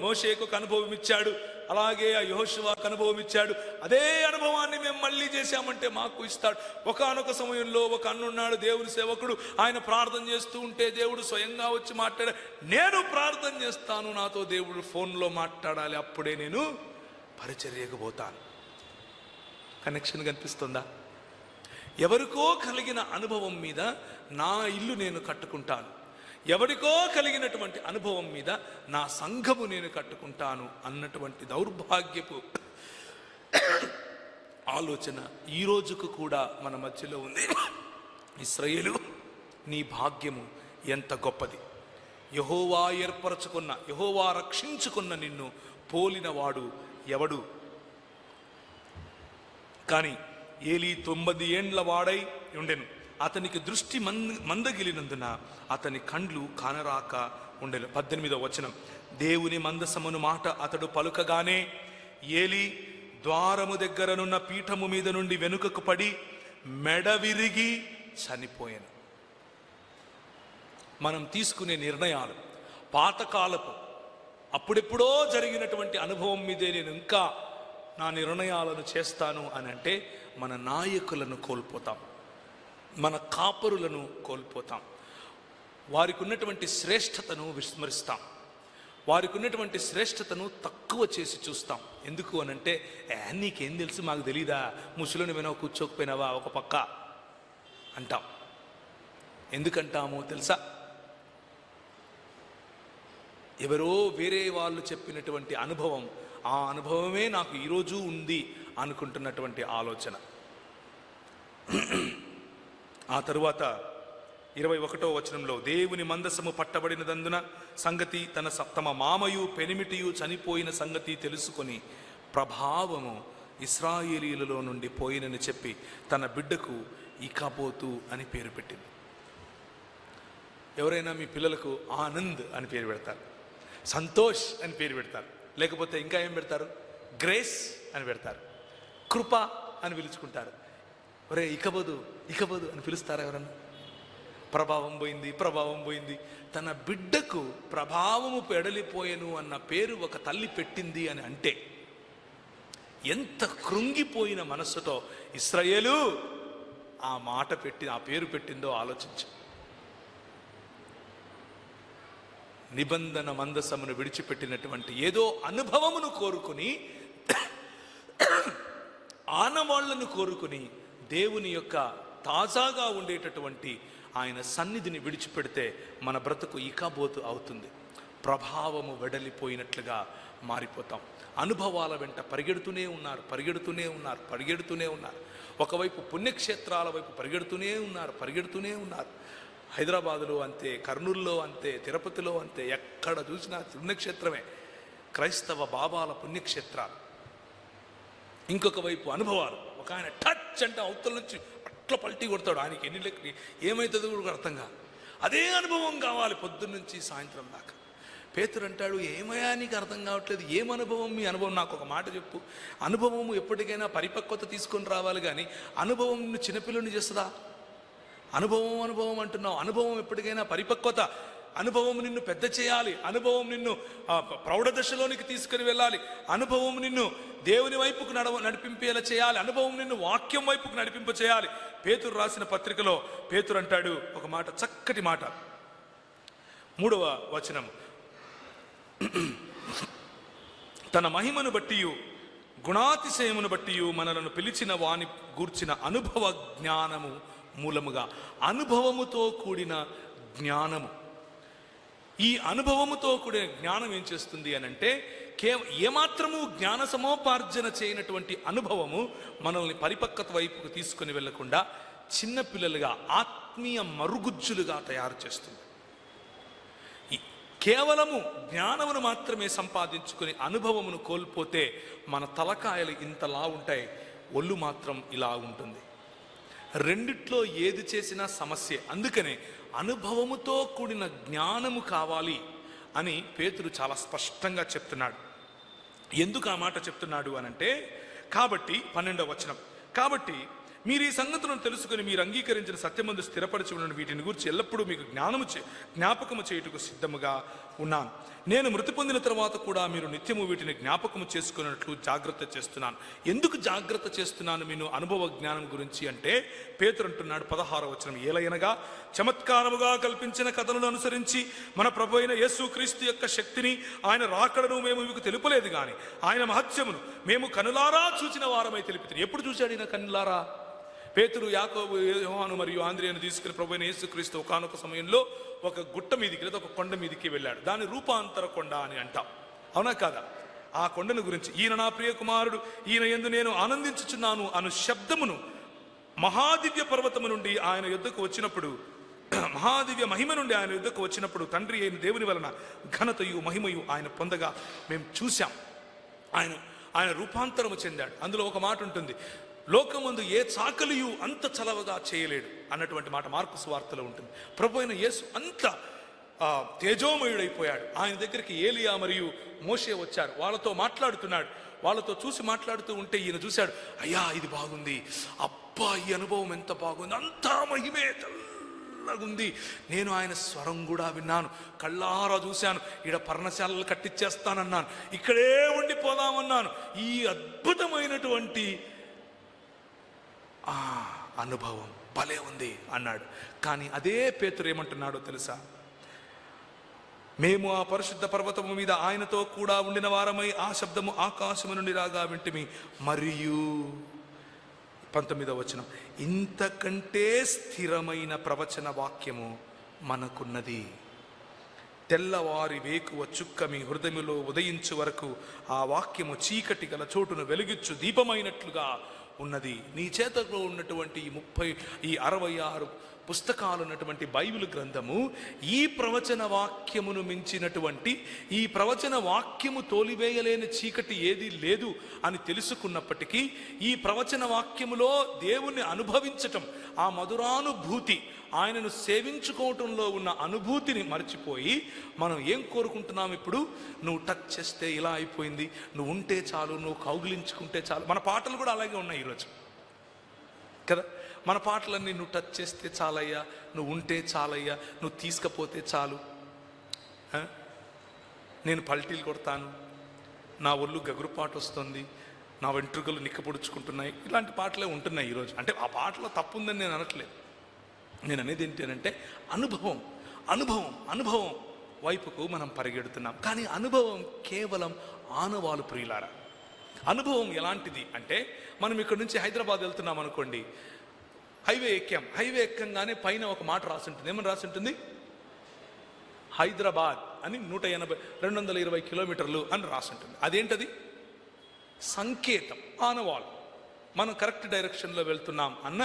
మోషేకు ఒక అనుభవం ఇచ్చాడు, అలాగే యెహోషువకు అనుభవం ఇచ్చాడు. అదే అనుభవాన్ని మేము మళ్ళీ చేశామంటే మాకు ఇస్తాడు. ఒకానొక సమయంలో ఒక అన్నున్నాడు, దేవుని సేవకుడు. ఆయన ప్రార్థన చేస్తూ ఉంటే దేవుడు స్వయంగా వచ్చి మాట్లాడాడు. నేను ప్రార్థన చేస్తాను, నాతో దేవుడు ఫోన్లో మాట్లాడాలి, అప్పుడే నేను పరిచర్యకు పోతాను. కనెక్షన్ కనిపిస్తుందా? ఎవరికో కలిగిన అనుభవం మీద నా ఇల్లు నేను కట్టుకుంటాను, ఎవరికో కలిగినటువంటి అనుభవం మీద నా సంఘము నేను కట్టుకుంటాను అన్నటువంటి దౌర్భాగ్యపు ఆలోచన ఈ రోజుకు కూడా మన మధ్యలో ఉంది. ఇశ్రాయేలు నీ భాగ్యము ఎంత గొప్పది. యెహోవా ఏర్పరచుకున్న, యెహోవా రక్షించుకున్న నిన్ను పోలినవాడు ఎవడు? కానీ ఏలీ 90 ఏండ్ల వాడై ఉండెను. అతనికి దృష్టి మందగిలినందున అతని కండ్లు కానరాక ఉండెను. 18వ వచనం, దేవుని మందసమును మాట అతడు పలుకగానే ఏలీ ద్వారము దగ్గరనున్న పీఠము మీద నుండి వెనుకకు పడి మెడ విరిగి చనిపోయాను. మనం తీసుకునే నిర్ణయాలు పాతకాలపు అప్పుడెప్పుడో జరిగినటువంటి అనుభవం మీదే నేను ఇంకా నా నిర్ణయాలను చేస్తాను అని అంటే మన నాయకులను కోల్పోతాం, మన కాపరులను కోల్పోతాం, వారికి ఉన్నటువంటి శ్రేష్టతను విస్మరిస్తాం, వారికి ఉన్నటువంటి శ్రేష్టతను తక్కువ చేసి చూస్తాం. ఎందుకు అనంటే నీకేం తెలుసు, మాకు తెలీదా, ముసలిని వినో కూర్చోకపోయినావా ఒక పక్క అంటాం. ఎందుకంటాము తెలుసా? ఎవరో వేరే వాళ్ళు చెప్పినటువంటి అనుభవం, ఆ అనుభవమే నాకు ఈరోజు ఉంది అనుకుంటున్నటువంటి ఆలోచన. ఆ తరువాత 21వ వచనంలో, దేవుని మందసము పట్టబడినదందున సంగతి తమ మామయు పెనిమిటియు చనిపోయిన సంగతి తెలుసుకొని ప్రభావము ఇశ్రాయేలీయులలో నుండి పోయినని చెప్పి తన బిడ్డకు ఇకాబోతు అని పేరు పెట్టింది. ఎవరైనా మీ పిల్లలకు ఆనంద్ అని పేరు పెడతారు, సంతోష్ అని పేరు పెడతారు, లేకపోతే ఇంకా ఏం పెడతారు, గ్రేస్ అని పెడతారు, కృప అని పిలుచుకుంటారు. ఒరే ఇకబోదు ఇకబోదు అని పిలుస్తారా ఎవరన్నా? ప్రభావం పోయింది. తన బిడ్డకు ప్రభావము పెడలిపోయెను అన్న పేరు ఒక తల్లి పెట్టింది అని అంటే ఎంత కృంగిపోయిన మనస్సుతో ఇశ్రాయేలు ఆ మాట పెట్టి ఆ పేరు పెట్టిందో ఆలోచించు. నిబంధన మందసమును విడిచిపెట్టినటువంటి ఏదో అనుభవమును కోరుకుని, ఆనవాళ్లను కోరుకుని దేవుని యొక్క తాజాగా ఉండేటటువంటి ఆయన సన్నిధిని విడిచిపెడితే మన బ్రతుకు ఇకాబోతు అవుతుంది. ప్రభావము వెడలిపోయినట్లుగా మారిపోతాం. అనుభవాల వెంట పరిగెడుతూనే ఉన్నారు. ఒకవైపు పుణ్యక్షేత్రాల వైపు పరిగెడుతూనే ఉన్నారు. హైదరాబాదులో అంతే, కర్నూలులో అంతే, తిరుపతిలో అంతే, ఎక్కడ చూసినా పుణ్యక్షేత్రమే, క్రైస్తవ బాబాల పుణ్యక్షేత్రాలు. ఇంకొక వైపు అనుభవాలు. ఒక ఆయన టచ్ అంటే అవతల నుంచి అట్లా పల్టీ కొడతాడు, ఆయనకి ఎన్ని లెక్క ఏమవుతుందో కూడా అర్థం కాదు. అదే అనుభవం కావాలి పొద్దున్న నుంచి సాయంత్రం దాకా. పేతురు అంటాడు, ఏమయ్యా నీకు అర్థం కావట్లేదు, ఏం అనుభవం? మీ అనుభవం నాకు ఒక మాట చెప్పు. అనుభవము ఎప్పటికైనా పరిపక్వత తీసుకొని రావాలి, కానీ అనుభవం నిన్ను చిన్నపిల్లని చేస్తుందా? అనుభవం అంటున్నావు. అనుభవం ఎప్పటికైనా పరిపక్వత, అనుభవం నిన్ను పెద్ద చేయాలి, అనుభవం నిన్ను ప్రౌఢ దశలోనికి తీసుకుని వెళ్ళాలి, అనుభవం నిన్ను దేవుని వైపుకు నడిపింపేలా చేయాలి, అనుభవం నిన్ను వాక్యం వైపుకు నడిపింప చేయాలి. పేతురు రాసిన పత్రికలో పేతురు అంటాడు ఒక మాట, చక్కటి మాట, 3వ వచనం, తన మహిమను బట్టియు గుణాతిశయమును బట్టియు మనలను పిలిచిన వాని గూర్చిన అనుభవ జ్ఞానము మూలముగా. అనుభవముతో కూడిన జ్ఞానము. ఈ అనుభవముతో కూడిన జ్ఞానం ఏం చేస్తుంది అని అంటే, ఏమాత్రము జ్ఞాన సమోపార్జన చేయనటువంటి అనుభవము మనల్ని పరిపక్వత వైపుకు తీసుకుని వెళ్లకుండా చిన్నపిల్లలుగా, ఆత్మీయ మరుగుజ్జులుగా తయారు చేస్తుంది. కేవలము జ్ఞానమును మాత్రమే సంపాదించుకుని అనుభవమును కోల్పోతే మన తలకాయలు ఇంతలా ఉంటాయి, ఒళ్ళు మాత్రం ఇలా ఉంటుంది. రెండిట్లో ఏది చేసినా సమస్య. అందుకనే అనుభవముతో కూడిన జ్ఞానము కావాలి అని పేతురు చాలా స్పష్టంగా చెప్తున్నాడు. ఎందుకు ఆ మాట చెప్తున్నాడు అనంటే, కాబట్టి 12వ వచనం, కాబట్టి మీరు ఈ సంగతులను తెలుసుకుని మీరు అంగీకరించిన సత్యమందు స్థిరపరచి ఉన్న వీటిని గురించి ఎల్లప్పుడూ మీకు జ్ఞాపకము చేయుటకు సిద్ధముగా ఉన్నాను. నేను మృతి పొందిన తర్వాత కూడా మీరు నిత్యము వీటిని జ్ఞాపకము చేసుకున్నట్లు జాగ్రత్త చేస్తున్నాను. ఎందుకు జాగ్రత్త చేస్తున్నాను నేను అనుభవ జ్ఞానం గురించి అంటే, పేతురు అంటున్నాడు 16వ వచనం, ఏలయనగా చమత్కారముగా కల్పించిన కథలను అనుసరించి మన ప్రభు అయిన యేసుక్రీస్తు యొక్క శక్తిని, ఆయన రాకడను మేము మీకు తెలుపలేదు, కానీ ఆయన మహత్యమును మేము కనులారా చూచిన వారమై తెలిపితే. ఎప్పుడు చూశాడు ఈయన కనులారా? పేతురు, యాకోబు, యోహాను మరియు ఆంద్రియను తీసుకుని ప్రభు అయిన యేసుక్రీస్తు ఒకానొక సమయంలో ఒక గుట్ట మీదికి లేదా ఒక కొండ మీదికి వెళ్ళాడు. దాని రూపాంతర కొండ అని అంటాం, అవునా కాదా? ఆ కొండను గురించి, ఈయన నా ప్రియ కుమారుడు, ఈయన యందు నేను ఆనందించుచున్నాను అను శబ్దమును మహాదివ్య పర్వతము నుండి ఆయన యుద్ధకు వచ్చినప్పుడు, మహాదివ్య మహిమ నుండి ఆయన యుద్ధకు వచ్చినప్పుడు తండ్రి అయిన దేవుని వలన ఘనతయు మహిమయు ఆయన పొందగా మేము చూశాం. ఆయన రూపాంతరము చెందాడు. అందులో ఒక మాట ఉంటుంది, లోకమందు ఏ చాకలియు అంత చలవగా చేయలేడు అన్నటువంటి మాట మార్కు సువార్తలో ఉంటుంది. ప్రభు అయిన యేసు అంత తేజోమయుడైపోయాడు. ఆయన దగ్గరికి ఏలియా మరియు మోషే వచ్చారు, వాళ్ళతో మాట్లాడుతున్నాడు. వాళ్ళతో చూసి మాట్లాడుతూ ఉంటే ఈయన చూశాడు, అయ్యా ఇది బాగుంది, అబ్బా ఈ అనుభవం ఎంత బాగుంది, అంతా మహిమే చల్లగుంది, నేను ఆయన స్వరం కూడా విన్నాను, కళ్ళారా చూశాను, ఈడ పర్ణశాలలు కట్టించేస్తానన్నాను, ఇక్కడే ఉండిపోదామన్నాను, ఈ అద్భుతమైనటువంటి అనుభవం భలే ఉంది అన్నాడు. కానీ అదే పేతురు ఏమంటున్నాడో తెలుసా? మేము ఆ పరిశుద్ధ పర్వతము మీద ఆయనతో కూడా ఉండిన వారమై ఆ శబ్దము ఆకాశము నుండి రాగా వింటిమి, మరియు 19వ వచనం, ఇంతకంటే స్థిరమైన ప్రవచన వాక్యము మనకున్నది. తెల్లవారి వేకువ చుక్క మీ హృదయములో ఉదయించు వరకు ఆ వాక్యము చీకటి గల చోటును వెలుగిచ్చు దీపమైనట్లుగా ఉన్నది. నీ చేతలో ఉన్నటువంటి ఈ 66 పుస్తకాలు ఉన్నటువంటి బైబిల్ గ్రంథము ఈ ప్రవచన వాక్యమును మించినటువంటి, ఈ ప్రవచన వాక్యము తోలివేయలేని చీకటి ఏది లేదు అని తెలుసుకున్నప్పటికీ, ఈ ప్రవచన వాక్యములో దేవుణ్ణి అనుభవించటం, ఆ మధురానుభూతి, ఆయనను సేవించుకోవటంలో ఉన్న అనుభూతిని మర్చిపోయి మనం ఏం కోరుకుంటున్నాం? ఇప్పుడు నువ్వు టచ్ చేస్తే ఇలా అయిపోయింది, నువ్వు ఉంటే చాలు, నువ్వు కౌగిలించుకుంటే చాలు. మన పాటలు కూడా అలాగే ఉన్నాయి ఈరోజు కదా. మన పాటలన్నీ నువ్వు టచ్ చేస్తే చాలయ్యా, నువ్వు ఉంటే చాలయ్యా, నువ్వు తీసుకపోతే చాలు, నేను పల్టీలు కొడతాను, నా ఒళ్ళు గగురుపాటు వస్తుంది, నా వెంట్రుకలు నిక్కపొడుచుకుంటున్నాయి, ఇలాంటి పాటలే ఉంటున్నాయి ఈరోజు. అంటే ఆ పాటలో తప్పు ఉందని నేను అనట్లేదు. నేను అనేది ఏంటంటే అనుభవం అనుభవం అనుభవం వైపుకు మనం పరిగెడుతున్నాం. కానీ అనుభవం కేవలం ఆనవాలు ప్రియులారా. అనుభవం ఎలాంటిది అంటే, మనం ఇక్కడ నుంచి హైదరాబాద్ వెళ్తున్నాం అనుకోండి, హైవే ఎక్కంగానే పైన ఒక మాట రాసి ఉంటుంది. ఏమని రాసి ఉంటుంది? హైదరాబాద్ అని 220 కిలోమీటర్లు అని రాసి ఉంటుంది. అదేంటది? సంకేతం, ఆనవాలు, మనం కరెక్ట్ డైరెక్షన్లో వెళ్తున్నాం అన్న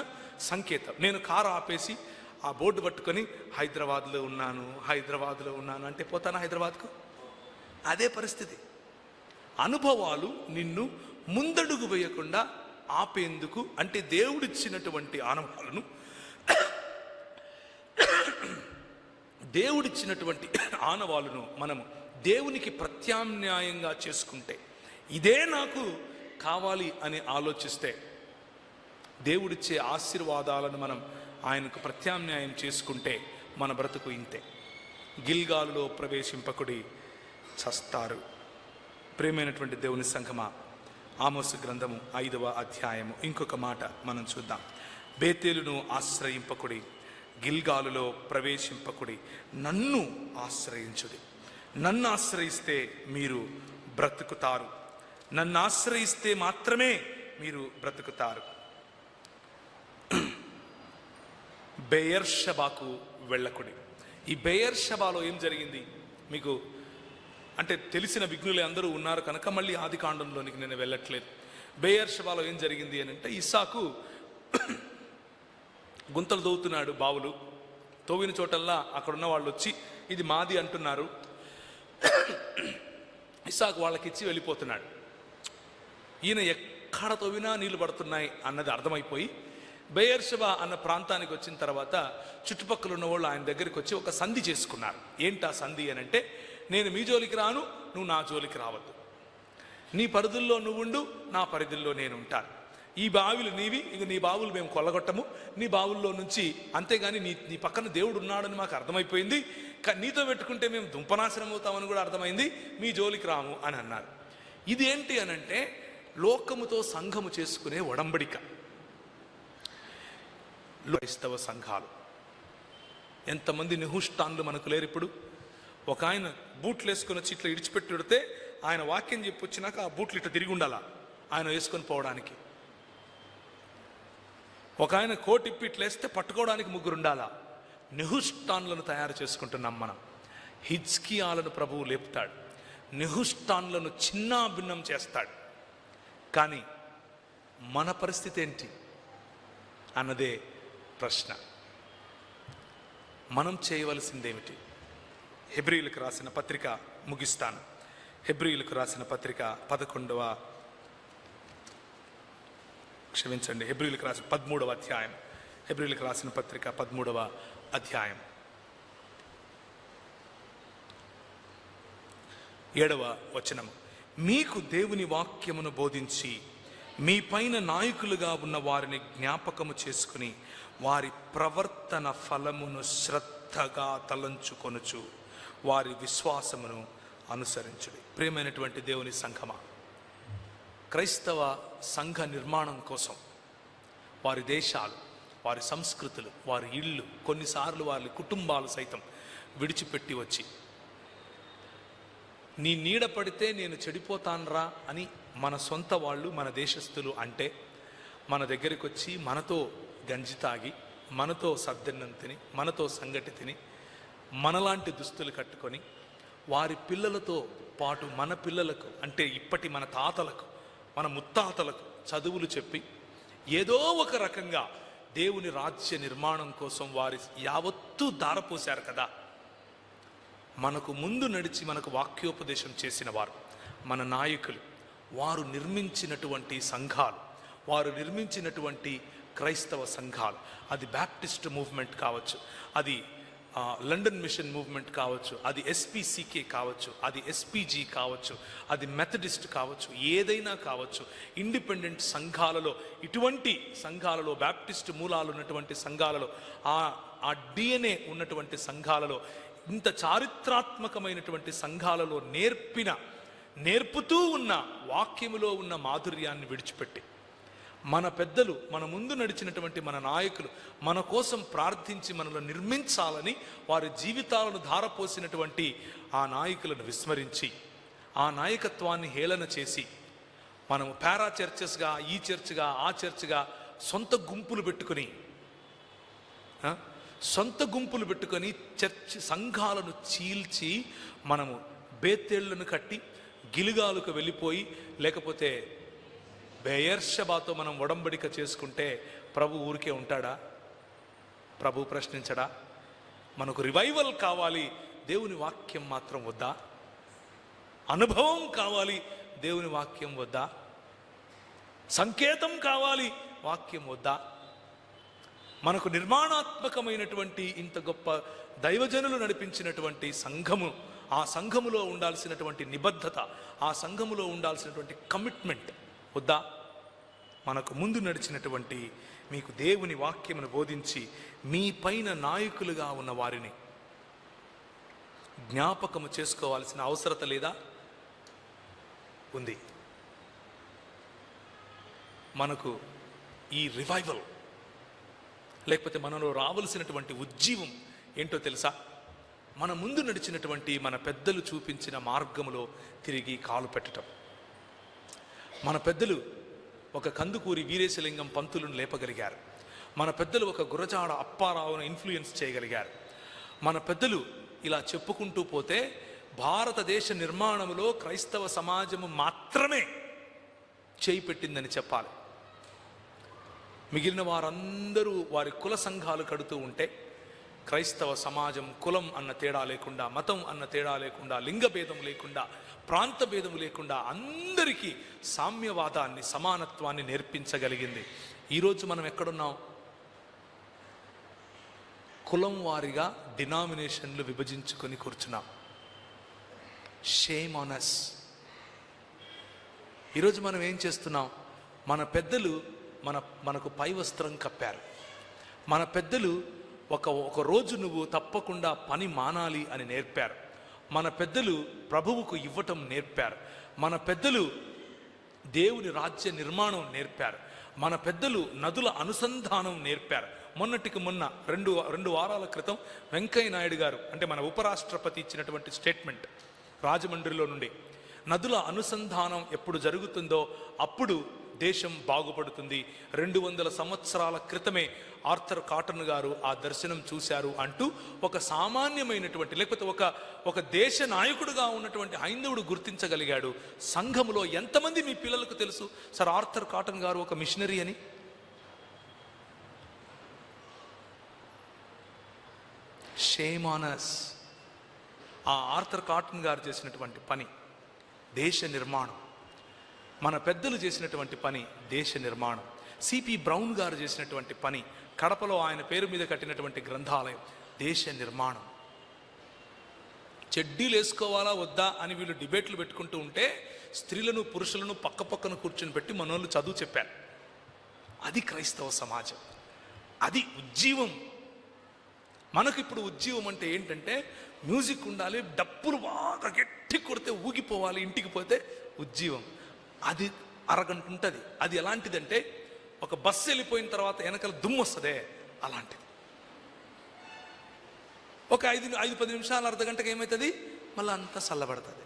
సంకేతం. నేను కారు ఆపేసి ఆ బోర్డు పట్టుకొని హైదరాబాద్లో ఉన్నాను అంటే పోతానా హైదరాబాద్కు? అదే పరిస్థితి. అనుభవాలు నిన్ను ముందడుగు వేయకుండా ఆపేందుకు, అంటే దేవుడిచ్చినటువంటి అనుభవాలను, దేవుడిచ్చినటువంటి ఆనవాళ్ళను మనము దేవునికి ప్రత్యామ్నాయంగా చేసుకుంటే, ఇదే నాకు కావాలి అని ఆలోచిస్తే, దేవుడిచ్చే ఆశీర్వాదాలను మనం ఆయనకు ప్రత్యామ్నాయం చేసుకుంటే మన బ్రతుకు ఇంతే. గిల్గాలులో ప్రవేశింపకుడి, చస్తారు. ప్రేమైనటువంటి దేవుని సంఘమా, ఆమోసు గ్రంథము 5వ అధ్యాయము ఇంకొక మాట మనం చూద్దాం. బేతేలును ఆశ్రయింపకుడి, గిల్గాలులో ప్రవేశింపకుడి, నన్ను ఆశ్రయించుడి. నన్ను ఆశ్రయిస్తే మీరు బ్రతుకుతారు, నన్ను ఆశ్రయిస్తే మాత్రమే మీరు బ్రతుకుతారు. బెయర్షబాకు వెళ్ళకుడి. ఈ బెయర్షబాలో ఏం జరిగింది మీకు అంటే తెలిసిన విఘ్నులే అందరూ ఉన్నారు కనుక మళ్ళీ ఆది కాండంలోనికి నేను వెళ్ళట్లేదు. బెయర్షబాలో ఏం జరిగింది అని అంటే, ఇస్సాకు గుంతలు తవ్వుతున్నాడు, బావులు తవ్విన చోటల్లా అక్కడున్న వాళ్ళు వచ్చి ఇది మాది అంటున్నారు. ఇస్సాకు వాళ్ళకి ఇచ్చి వెళ్ళిపోతున్నాడు. ఈయన ఎక్కడ తవ్వినా నీళ్లు పడుతున్నాయి అన్నది అర్థమైపోయి బెయర్షబా అన్న ప్రాంతానికి వచ్చిన తర్వాత చుట్టుపక్కల ఉన్న వాళ్ళు ఆయన దగ్గరికి వచ్చి ఒక సంధి చేసుకున్నారు. ఏంటా సంధి అని అంటే, నేను మీ జోలికి రాను, నువ్వు నా జోలికి రావద్దు, నీ పరిధుల్లో నువ్వుండు, నా పరిధుల్లో నేను ఉంటాను, ఈ బావులు నీవి, ఇక నీ బావులు మేము కొల్లగొట్టము, నీ బావుల్లో నుంచి, అంతేగాని నీ పక్కన దేవుడు ఉన్నాడని మాకు అర్థమైపోయింది, నీతో పెట్టుకుంటే మేము దుంపనాశనం అవుతామని కూడా అర్థమైంది, మీ జోలికి రాము అని అన్నారు. ఇది ఏంటి అనంటే లోకముతో సంఘము చేసుకునే ఒడంబడిక. క్రైస్తవ సంఘాలు ఎంతమంది నిహుష్టాన్లు మనకు లేరు ఇప్పుడు. ఒక ఆయన బూట్లు వేసుకొని వచ్చి ఇట్లా ఇడిచిపెట్టి పెడితే ఆయన వాక్యం చెప్పి వచ్చినాక ఆ బూట్లు ఇట్లా తిరిగి ఉండాలా ఆయన వేసుకొని పోవడానికి. ఒక ఆయన కోట్ ఇప్పి ఇట్లా వేస్తే పట్టుకోవడానికి ముగ్గురు ఉండాలా. నిహుష్టాన్లను తయారు చేసుకుంటున్నాం మనం. హిజ్కియాలను ప్రభువు లేపుతాడు, నిహుష్టాన్లను చిన్నాభిన్నం చేస్తాడు. కానీ మన పరిస్థితి ఏంటి అన్నదే ప్రశ్న. మనం చేయవలసిందేమిటి? హెబ్రీయులకు రాసిన పత్రిక ముగిస్తాను. హెబ్రీయులకు రాసిన పత్రిక 13వ హెబ్రీయులకు రాసిన 13వ అధ్యాయం. హెబ్రీయులకు రాసిన పత్రిక 13వ అధ్యాయం 7వ వచనము. మీకు దేవుని వాక్యమును బోధించి మీ పైన నాయకులుగా ఉన్న వారిని జ్ఞాపకము చేసుకుని వారి ప్రవర్తన ఫలమును శ్రద్ధగా తలంచుకొనుచు వారి విశ్వాసమును అనుసరించుడి. ప్రియమైనటువంటి దేవుని సంఘమా, క్రైస్తవ సంఘ నిర్మాణం కోసం వారి దేశాలు, వారి సంస్కృతులు, వారి ఇళ్ళు, కొన్నిసార్లు వారి కుటుంబాలు సైతం విడిచిపెట్టి వచ్చి నీ నీడ పడితే నేను చెడిపోతాన్రా అని మన సొంత వాళ్ళు, మన దేశస్థులు అంటే మన దగ్గరికి వచ్చి మనతో గంజి తాగి, మనతో సద్దన్నం తిని, మనతో సంగటి తిని, మనలాంటి దుస్తులు కట్టుకొని వారి పిల్లలతో పాటు మన పిల్లలకు అంటే ఇప్పటి మన తాతలకు, మన ముత్తాతలకు చదువులు చెప్పి ఏదో ఒక రకంగా దేవుని రాజ్య నిర్మాణం కోసం వారి యావత్తూ ధారపోశారు కదా. మనకు ముందు నడిచి మనకు వాక్యోపదేశం చేసిన వారు, మన నాయకులు, వారు నిర్మించినటువంటి సంఘాలు, వారు నిర్మించినటువంటి క్రైస్తవ సంఘాలు, అది బ్యాప్టిస్ట్ మూవ్మెంట్ కావచ్చు, అది లండన్ మిషన్ మూవ్మెంట్ కావచ్చు, అది ఎస్పీసీకే కావచ్చు, అది ఎస్పీజీ కావచ్చు, అది మెథడిస్ట్ కావచ్చు, ఏదైనా కావచ్చు, ఇండిపెండెంట్ సంఘాలలో, ఇటువంటి సంఘాలలో, బ్యాప్టిస్ట్ మూలాలు ఉన్నటువంటి సంఘాలలో, ఆ డిఎన్ఏ ఉన్నటువంటి సంఘాలలో, ఇంత చారిత్రాత్మకమైనటువంటి సంఘాలలో నేర్పుతూ ఉన్న వాక్యములో ఉన్న మాధుర్యాన్ని విడిచిపెట్టి మన పెద్దలు, మన ముందు నడిచినటువంటి మన నాయకులు మన కోసం ప్రార్థించి మనల్ని నిర్మించాలని వారి జీవితాలను ధారపోసినటువంటి ఆ నాయకులను విస్మరించి ఆ నాయకత్వాన్ని హేళన చేసి మనము పారా చర్చెస్గా, ఈ చర్చ్గా, ఆ చర్చ్గా సొంత గుంపులు పెట్టుకొని చర్చ్ సంఘాలను చీల్చి మనము బేతేళ్లను కట్టి గిలుగాలకు వెళ్ళిపోయి, లేకపోతే బెయర్షబాతో మనం ఒడంబడిక చేసుకుంటే ప్రభు ఊరికే ఉంటాడా? ప్రభు ప్రశ్నించడా? మనకు రివైవల్ కావాలి, దేవుని వాక్యం మాత్రం వద్దా? అనుభవం కావాలి, దేవుని వాక్యం వద్దా? సంకేతం కావాలి, వాక్యం వద్దా? మనకు నిర్మాణాత్మకమైనటువంటి ఇంత గొప్ప దైవజనులు నడిపించినటువంటి సంఘము, ఆ సంఘములో ఉండాల్సినటువంటి నిబద్ధత, ఆ సంఘములో ఉండాల్సినటువంటి కమిట్మెంట్ వద్దా? మనకు ముందు నడిచినటువంటి మీకు దేవుని వాక్యమును బోధించి మీ పైన నాయకులుగా ఉన్న వారిని జ్ఞాపకము చేసుకోవాల్సిన అవసరత లేదా? ఉంది. మనకు ఈ రివైవల్ లేకపోతే మనలో రావలసినటువంటి ఉజ్జీవం ఏంటో తెలుసా? మన ముందు నడిచినటువంటి మన పెద్దలు చూపించిన మార్గములో తిరిగి కాలు పెట్టడం. మన పెద్దలు ఒక కందుకూరి వీరేశలింగం పంతులను లేపగలిగారు. మన పెద్దలు ఒక గురజాడ అప్పారావును ఇన్ఫ్లుయెన్స్ చేయగలిగారు. మన పెద్దలు ఇలా చెప్పుకుంటూ పోతే భారతదేశ నిర్మాణంలో క్రైస్తవ సమాజము మాత్రమే చేయి పెట్టిందని చెప్పాలి. మిగిలిన వారందరూ వారి కుల సంఘాలు కడుతూ ఉంటే క్రైస్తవ సమాజం కులం అన్న తేడా లేకుండా, మతం అన్న తేడా లేకుండా, లింగభేదం లేకుండా, ప్రాంత భేదం లేకుండా అందరికీ సామ్యవాదాన్ని, సమానత్వాన్ని నేర్పించగలిగింది. ఈరోజు మనం ఎక్కడున్నాం? కులం వారిగా డినామినేషన్లు విభజించుకొని కూర్చున్నాం. Shame on us. ఈరోజు మనం ఏం చేస్తున్నాం? మన పెద్దలు మనకు పై వస్త్రం కప్పారు. మన పెద్దలు ఒక రోజు నువ్వు తప్పకుండా పని మానాలి అని నేర్పారు. మన పెద్దలు ప్రభువుకు ఇవ్వటం నేర్పారు. మన పెద్దలు దేవుని రాజ్య నిర్మాణం నేర్పారు. మన పెద్దలు నదుల అనుసంధానం నేర్పారు. మొన్నటికి మొన్న రెండు వారాల క్రితం వెంకయ్య నాయుడు గారు, అంటే మన ఉపరాష్ట్రపతి ఇచ్చినటువంటి స్టేట్మెంట్ రాజమండ్రిలో నుండి, నదుల అనుసంధానం ఎప్పుడు జరుగుతుందో అప్పుడు దేశం బాగుపడుతుంది. 200 సంవత్సరాల క్రితమే ఆర్థర్ కాటన్ గారు ఆ దర్శనం చూశారు అంటూ ఒక సామాన్యమైనటువంటి, లేకపోతే ఒక దేశ నాయకుడుగా ఉన్నటువంటి హైందవుడు గుర్తించగలిగాడు. సంఘములో ఎంతమంది మీ పిల్లలకు తెలుసు సార్ ఆర్థర్ కాటన్ గారు ఒక మిషనరీ అని? Shame on us. ఆ ఆర్థర్ కాటన్ గారు చేసినటువంటి పని దేశ నిర్మాణం. మన పెద్దలు చేసినటువంటి పని దేశ నిర్మాణం. సిపి బ్రౌన్ గారు చేసినటువంటి పని, కడపలో ఆయన పేరు మీద కట్టినటువంటి గ్రంథాలయం దేశ నిర్మాణం. చెడ్డీలు వేసుకోవాలా వద్దా అని వీళ్ళు డిబేట్లు పెట్టుకుంటూ ఉంటే స్త్రీలను పురుషులను పక్క పక్కన కూర్చొని పెట్టి మనోళ్ళు చదువు చెప్పారు. అది క్రైస్తవ సమాజం, అది ఉజ్జీవం. మనకు ఇప్పుడు ఉజ్జీవం అంటే ఏంటంటే మ్యూజిక్ ఉండాలి, డప్పులు బాగా గట్టి కొడితే ఊగిపోవాలి, ఇంటికి పోతే ఉజ్జీవం. అది అరగంట ఉంటుంది. అది ఎలాంటిదంటే ఒక బస్సు వెళ్ళిపోయిన తర్వాత వెనకాల దుమ్ము వస్తుందే అలాంటిది. ఒక 5-10 నిమిషాలు అర్ధగంటకి ఏమవుతుంది, మళ్ళీ అంతా చల్లబడుతుంది.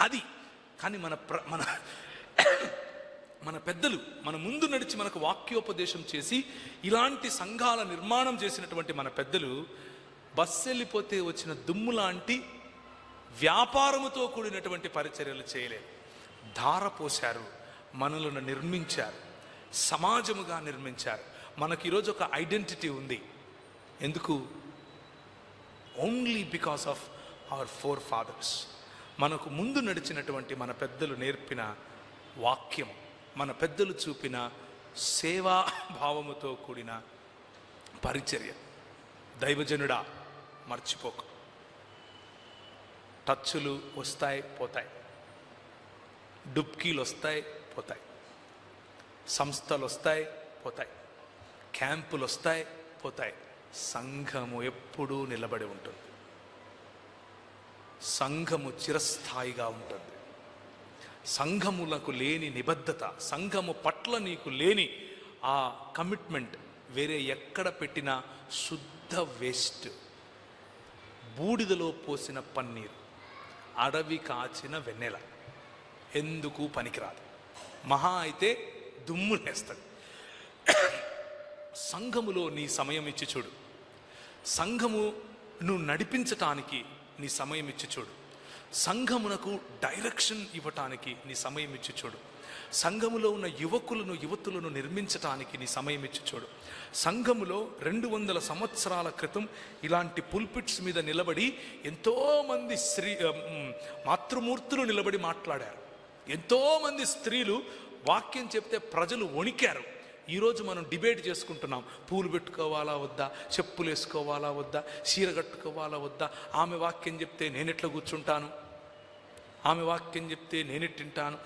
అది కానీ మన పెద్దలు మన ముందు నడిచి మనకు వాక్యోపదేశం చేసి ఇలాంటి సంఘాల నిర్మాణం చేసినటువంటి మన పెద్దలు బస్సు వెళ్ళిపోతే వచ్చిన దుమ్ము లాంటి వ్యాపారముతో కూడినటువంటి పరిచర్యలు చేయలేదు. ధారపోశారు, మనలను నిర్మించారు, సమాజముగా నిర్మించారు. మనకి ఈరోజు ఒక ఐడెంటిటీ ఉంది. ఎందుకు? Only because of our forefathers. మనకు ముందు నడిచినటువంటి మన పెద్దలు నేర్పిన వాక్యం, మన పెద్దలు చూపిన సేవా భావముతో కూడిన పరిచర్య. దైవజనుడా మర్చిపోకు. టచ్చులు వస్తాయి పోతాయి, డుబ్కీలు వస్తాయి పోతాయి, సంస్థలు వస్తాయి పోతాయి, క్యాంపులు వస్తాయి పోతాయి. సంఘము ఎప్పుడూ నిలబడి ఉంటుంది. సంఘము చిరస్థాయిగా ఉంటుంది. సంఘములకు లేని నిబద్ధత, సంఘము పట్ల నీకు లేని ఆ కమిట్మెంట్ వేరే ఎక్కడ పెట్టినా శుద్ధ వేస్ట్. బూడిదలో పోసిన పన్నీరు, అడవి కాచిన వెన్నెల, ఎందుకు పనికిరాదు. మహా అయితే దుమ్ము నేస్తాడు. సంఘములో నీ సమయం ఇచ్చి చూడు. సంఘమును నడిపించటానికి నీ సమయం ఇచ్చి చూడు. సంఘమునకు డైరెక్షన్ ఇవ్వటానికి నీ సమయం ఇచ్చి చూడు. సంఘములో ఉన్న యువతులను నిర్మించటానికి నీ సమయం ఇచ్చి చూడు. సంఘములో 200 సంవత్సరాల క్రితం ఇలాంటి పుల్పిట్స్ మీద నిలబడి ఎంతోమంది మాతృమూర్తులు నిలబడి మాట్లాడారు. ఎంతోమంది స్త్రీలు వాక్యం చెప్తే ప్రజలు వణికారు. ఈరోజు మనం డిబేట్ చేసుకుంటున్నాం. పూలు పెట్టుకోవాలా వద్దా, చెప్పులు వేసుకోవాలా వద్దా, చీర కట్టుకోవాలా వద్దా, ఆమె వాక్యం చెప్తే నేనెట్లా కూర్చుంటాను, ఆమె వాక్యం చెప్తే నేనెట్టింటాను.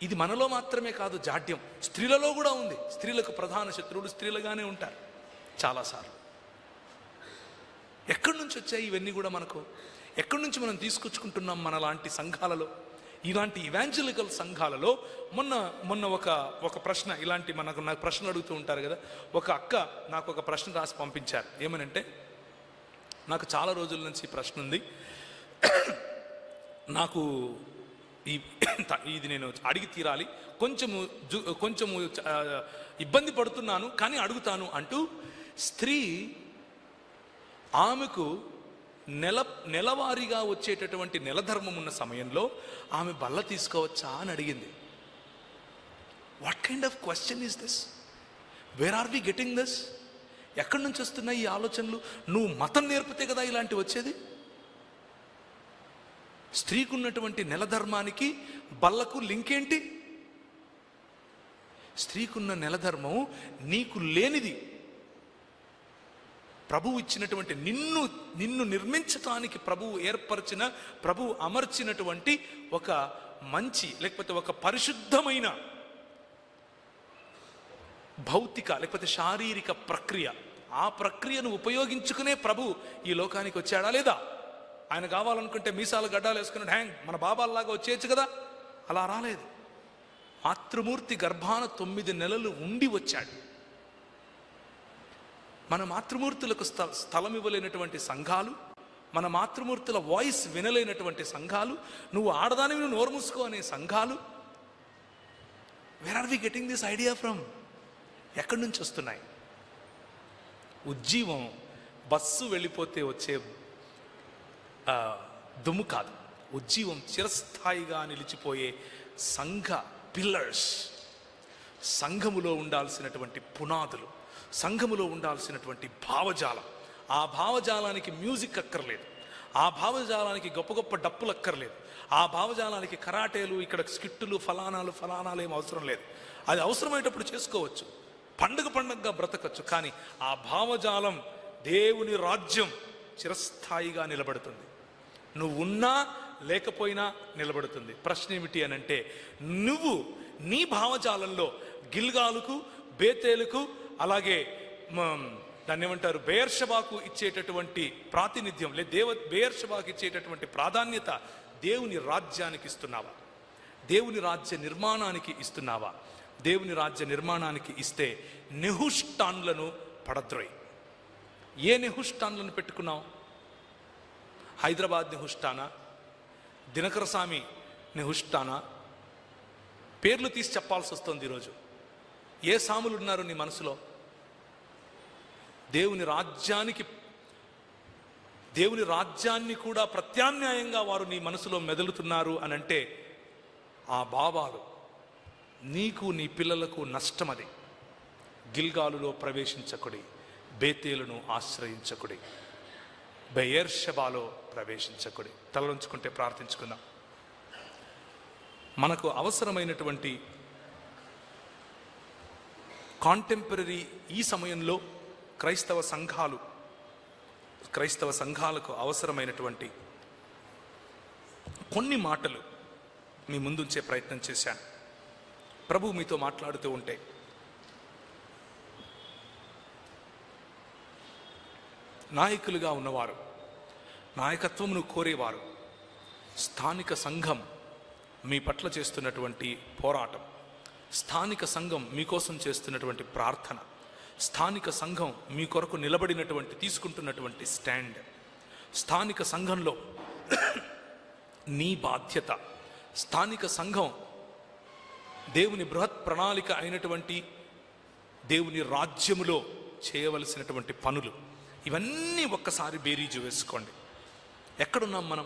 ఇది మనలో మాత్రమే కాదు జాడ్యం, స్త్రీలలో కూడా ఉంది. స్త్రీలకు ప్రధాన శత్రువులు స్త్రీలుగానే ఉంటారు చాలాసార్లు. ఎక్కడి నుంచి వచ్చాయి ఇవన్నీ కూడా మనకు? ఎక్కడి నుంచి మనం తీసుకొచ్చుకుంటున్నాం? మన లాంటి సంఘాలలో, ఇలాంటి ఇవాంజలికల్ సంఘాలలో మొన్న ఒక ప్రశ్న, ఇలాంటి నాకు ప్రశ్నలు అడుగుతూ ఉంటారు కదా. ఒక అక్క నాకు ఒక ప్రశ్న రాసి పంపించారు. ఏమనంటే, నాకు చాలా రోజుల నుంచి ప్రశ్న ఉంది, నాకు ఇది నేను అడిగి తీరాలి, కొంచెము ఇబ్బంది పడుతున్నాను కానీ అడుగుతాను అంటూ, స్త్రీ ఆమెకు నెలవారీగా వచ్చేటటువంటి నెలధర్మం ఉన్న సమయంలో ఆమె బల్ల తీసుకోవచ్చా అని అడిగింది. What kind of question is this? Where are we getting this? ఎక్కడి నుంచి వస్తున్నాయి ఈ ఆలోచనలు? నువ్వు మతం నేర్పితే కదా ఇలాంటి వచ్చేది. స్త్రీకి ఉన్నటువంటి నెలధర్మానికి బల్లకు లింక్ ఏంటి? స్త్రీకున్న నెలధర్మం నీకు లేనిది. ప్రభువు ఇచ్చినటువంటి నిన్ను నిర్మించటానికి ప్రభువు ఏర్పరిచిన, ప్రభువు అమర్చినటువంటి ఒక మంచి, లేకపోతే ఒక పరిశుద్ధమైన భౌతిక లేకపోతే శారీరక ప్రక్రియ. ఆ ప్రక్రియను ఉపయోగించుకునే ప్రభు ఈ లోకానికి వచ్చాడా లేదా? ఆయన కావాలనుకుంటే మీసాలు గడ్డాలు వేసుకుని హ్యాంగ్ మన బాబాల్లాగా వచ్చేయచ్చు కదా. అలా రాలేదు. మాతృమూర్తి గర్భాన 9 నెలలు ఉండి వచ్చాడు. మన మాతృమూర్తులకు స్థలం ఇవ్వలేనటువంటి సంఘాలు, మన మాతృమూర్తుల వాయిస్ వినలేనటువంటి సంఘాలు, నువ్వు ఆడదానివి నువ్వు నోరు మూసుకో అనే సంఘాలు. Where are we getting this idea from? ఎక్కడి నుంచి వస్తున్నాయి? ఉజ్జీవం బస్సు వెళ్ళిపోతే వచ్చే దుమ్ము కాదు. ఉజ్జీవం చిరస్థాయిగా నిలిచిపోయే సంఘ పిల్లర్స్, సంఘములో ఉండాల్సినటువంటి పునాదులు, సంఘములో ఉండాల్సినటువంటి భావజాలం. ఆ భావజాలానికి మ్యూజిక్ అక్కర్లేదు, ఆ భావజాలానికి గొప్ప గొప్ప డప్పులు అక్కర్లేదు, ఆ భావజాలానికి కరాటేలు, ఇక్కడ స్కిట్టులు, ఫలానాలు ఏం అవసరం లేదు. అది అవసరమయ్యేటప్పుడు చేసుకోవచ్చు, పండుగగా బ్రతకచ్చు. కానీ ఆ భావజాలం దేవుని రాజ్యం చిరస్థాయిగా నిలబడుతుంది. నువ్వు ఉన్నా లేకపోయినా నిలబడుతుంది. ప్రశ్న ఏమిటి అని అంటే, నువ్వు నీ భావజాలంలో గిల్గాలుకు, బేతేలుకు, అలాగే దాన్ని ఏమంటారు, బెయేర్షెబాకు ఇచ్చేటటువంటి ప్రాతినిధ్యం బెయేర్షెబాకు ఇచ్చేటటువంటి ప్రాధాన్యత దేవుని రాజ్యానికి ఇస్తున్నావా? దేవుని రాజ్య నిర్మాణానికి ఇస్తున్నావా? దేవుని రాజ్య నిర్మాణానికి ఇస్తే నెహుష్టాన్లను పడద్రోయ్. ఏ నెహుష్టాన్లను పెట్టుకున్నావు? హైదరాబాద్ నెహుష్టానా, దినకర స్వామి నెహుష్టానా? పేర్లు తీసి చెప్పాల్సి వస్తుంది ఈరోజు. ఏ సాములు ఉన్నారు నీ మనసులో? దేవుని రాజ్యాన్ని కూడా ప్రత్యామ్నాయంగా వారు నీ మనసులో మెదులుతున్నారు అని అంటే ఆ భావాలు నీకు, నీ పిల్లలకు నష్టమది. గిల్గాలులో ప్రవేశించకుడి, బేతేలును ఆశ్రయించకుడి, బెయేర్షెబాలో ప్రవేశించకుడి. తలలోంచుకుంటే ప్రార్థించుకుందాం. మనకు అవసరమైనటువంటి కాంటెంపరీ ఈ సమయంలో క్రైస్తవ సంఘాలకు అవసరమైనటువంటి కొన్ని మాటలు మీ ముందుంచే ప్రయత్నం చేశాను. ప్రభు మీతో మాట్లాడుతూ ఉంటే నాయకులుగా ఉన్నవారు, నాయకత్వమును కోరేవారు, స్థానిక సంఘం మీ పట్ల చేస్తున్నటువంటి పోరాటం, స్థానిక సంఘం మీకోసం చేస్తున్నటువంటి ప్రార్థన, స్థానిక సంఘం మీ కొరకు నిలబడినటువంటి తీసుకుంటున్నటువంటి స్టాండ్, స్థానిక సంఘంలో నీ బాధ్యత, స్థానిక సంఘం దేవుని బృహత్ ప్రణాళిక అయినటువంటి దేవుని రాజ్యములో చేయవలసినటువంటి పనులు, ఇవన్నీ ఒక్కసారి బేరీజు వేసుకోండి. ఎక్కడున్నాం మనం?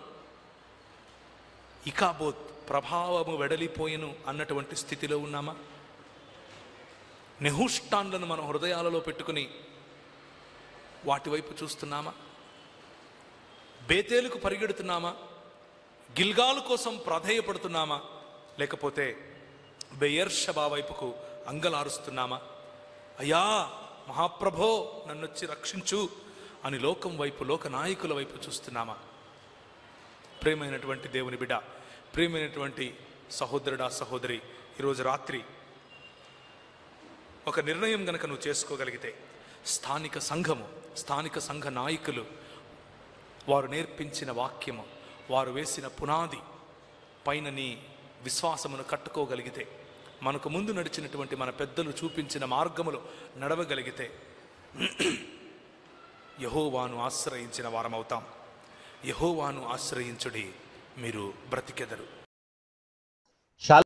ఇకాబోత్ ప్రభావము వెడలిపోయెను అన్నటువంటి స్థితిలో ఉన్నామా? నెహుష్టాన్లను మన హృదయాలలో పెట్టుకుని వాటి వైపు చూస్తున్నామా? బేతేలుకు పరిగెడుతున్నామా? గిల్గాలు కోసం ప్రాధేయపడుతున్నామా? లేకపోతే బెయేర్షెబా వైపుకు అంగలారుస్తున్నామా? అయ్యా మహాప్రభో నన్నొచ్చి రక్షించు అని లోకం వైపు, లోక నాయకుల వైపు చూస్తున్నామా? ప్రియమైనటువంటి దేవుని బిడ్డ, ప్రియమైనటువంటి సహోదరుడా, సహోదరి, ఈరోజు రాత్రి ఒక నిర్ణయం గనక నువ్వు చేసుకోగలిగితే, స్థానిక సంఘ నాయకులు వారు నేర్పించిన వాక్యము, వారు వేసిన పునాది పైన నీ విశ్వాసమును కట్టుకోగలిగితే, మనకు ముందు నడిచినటువంటి మన పెద్దలు చూపించిన మార్గములో నడవగలిగితే యెహోవాను ఆశ్రయించిన వారమవుతాం. యెహోవాను ఆశ్రయించుడి, మీరు బ్రతికెదరు.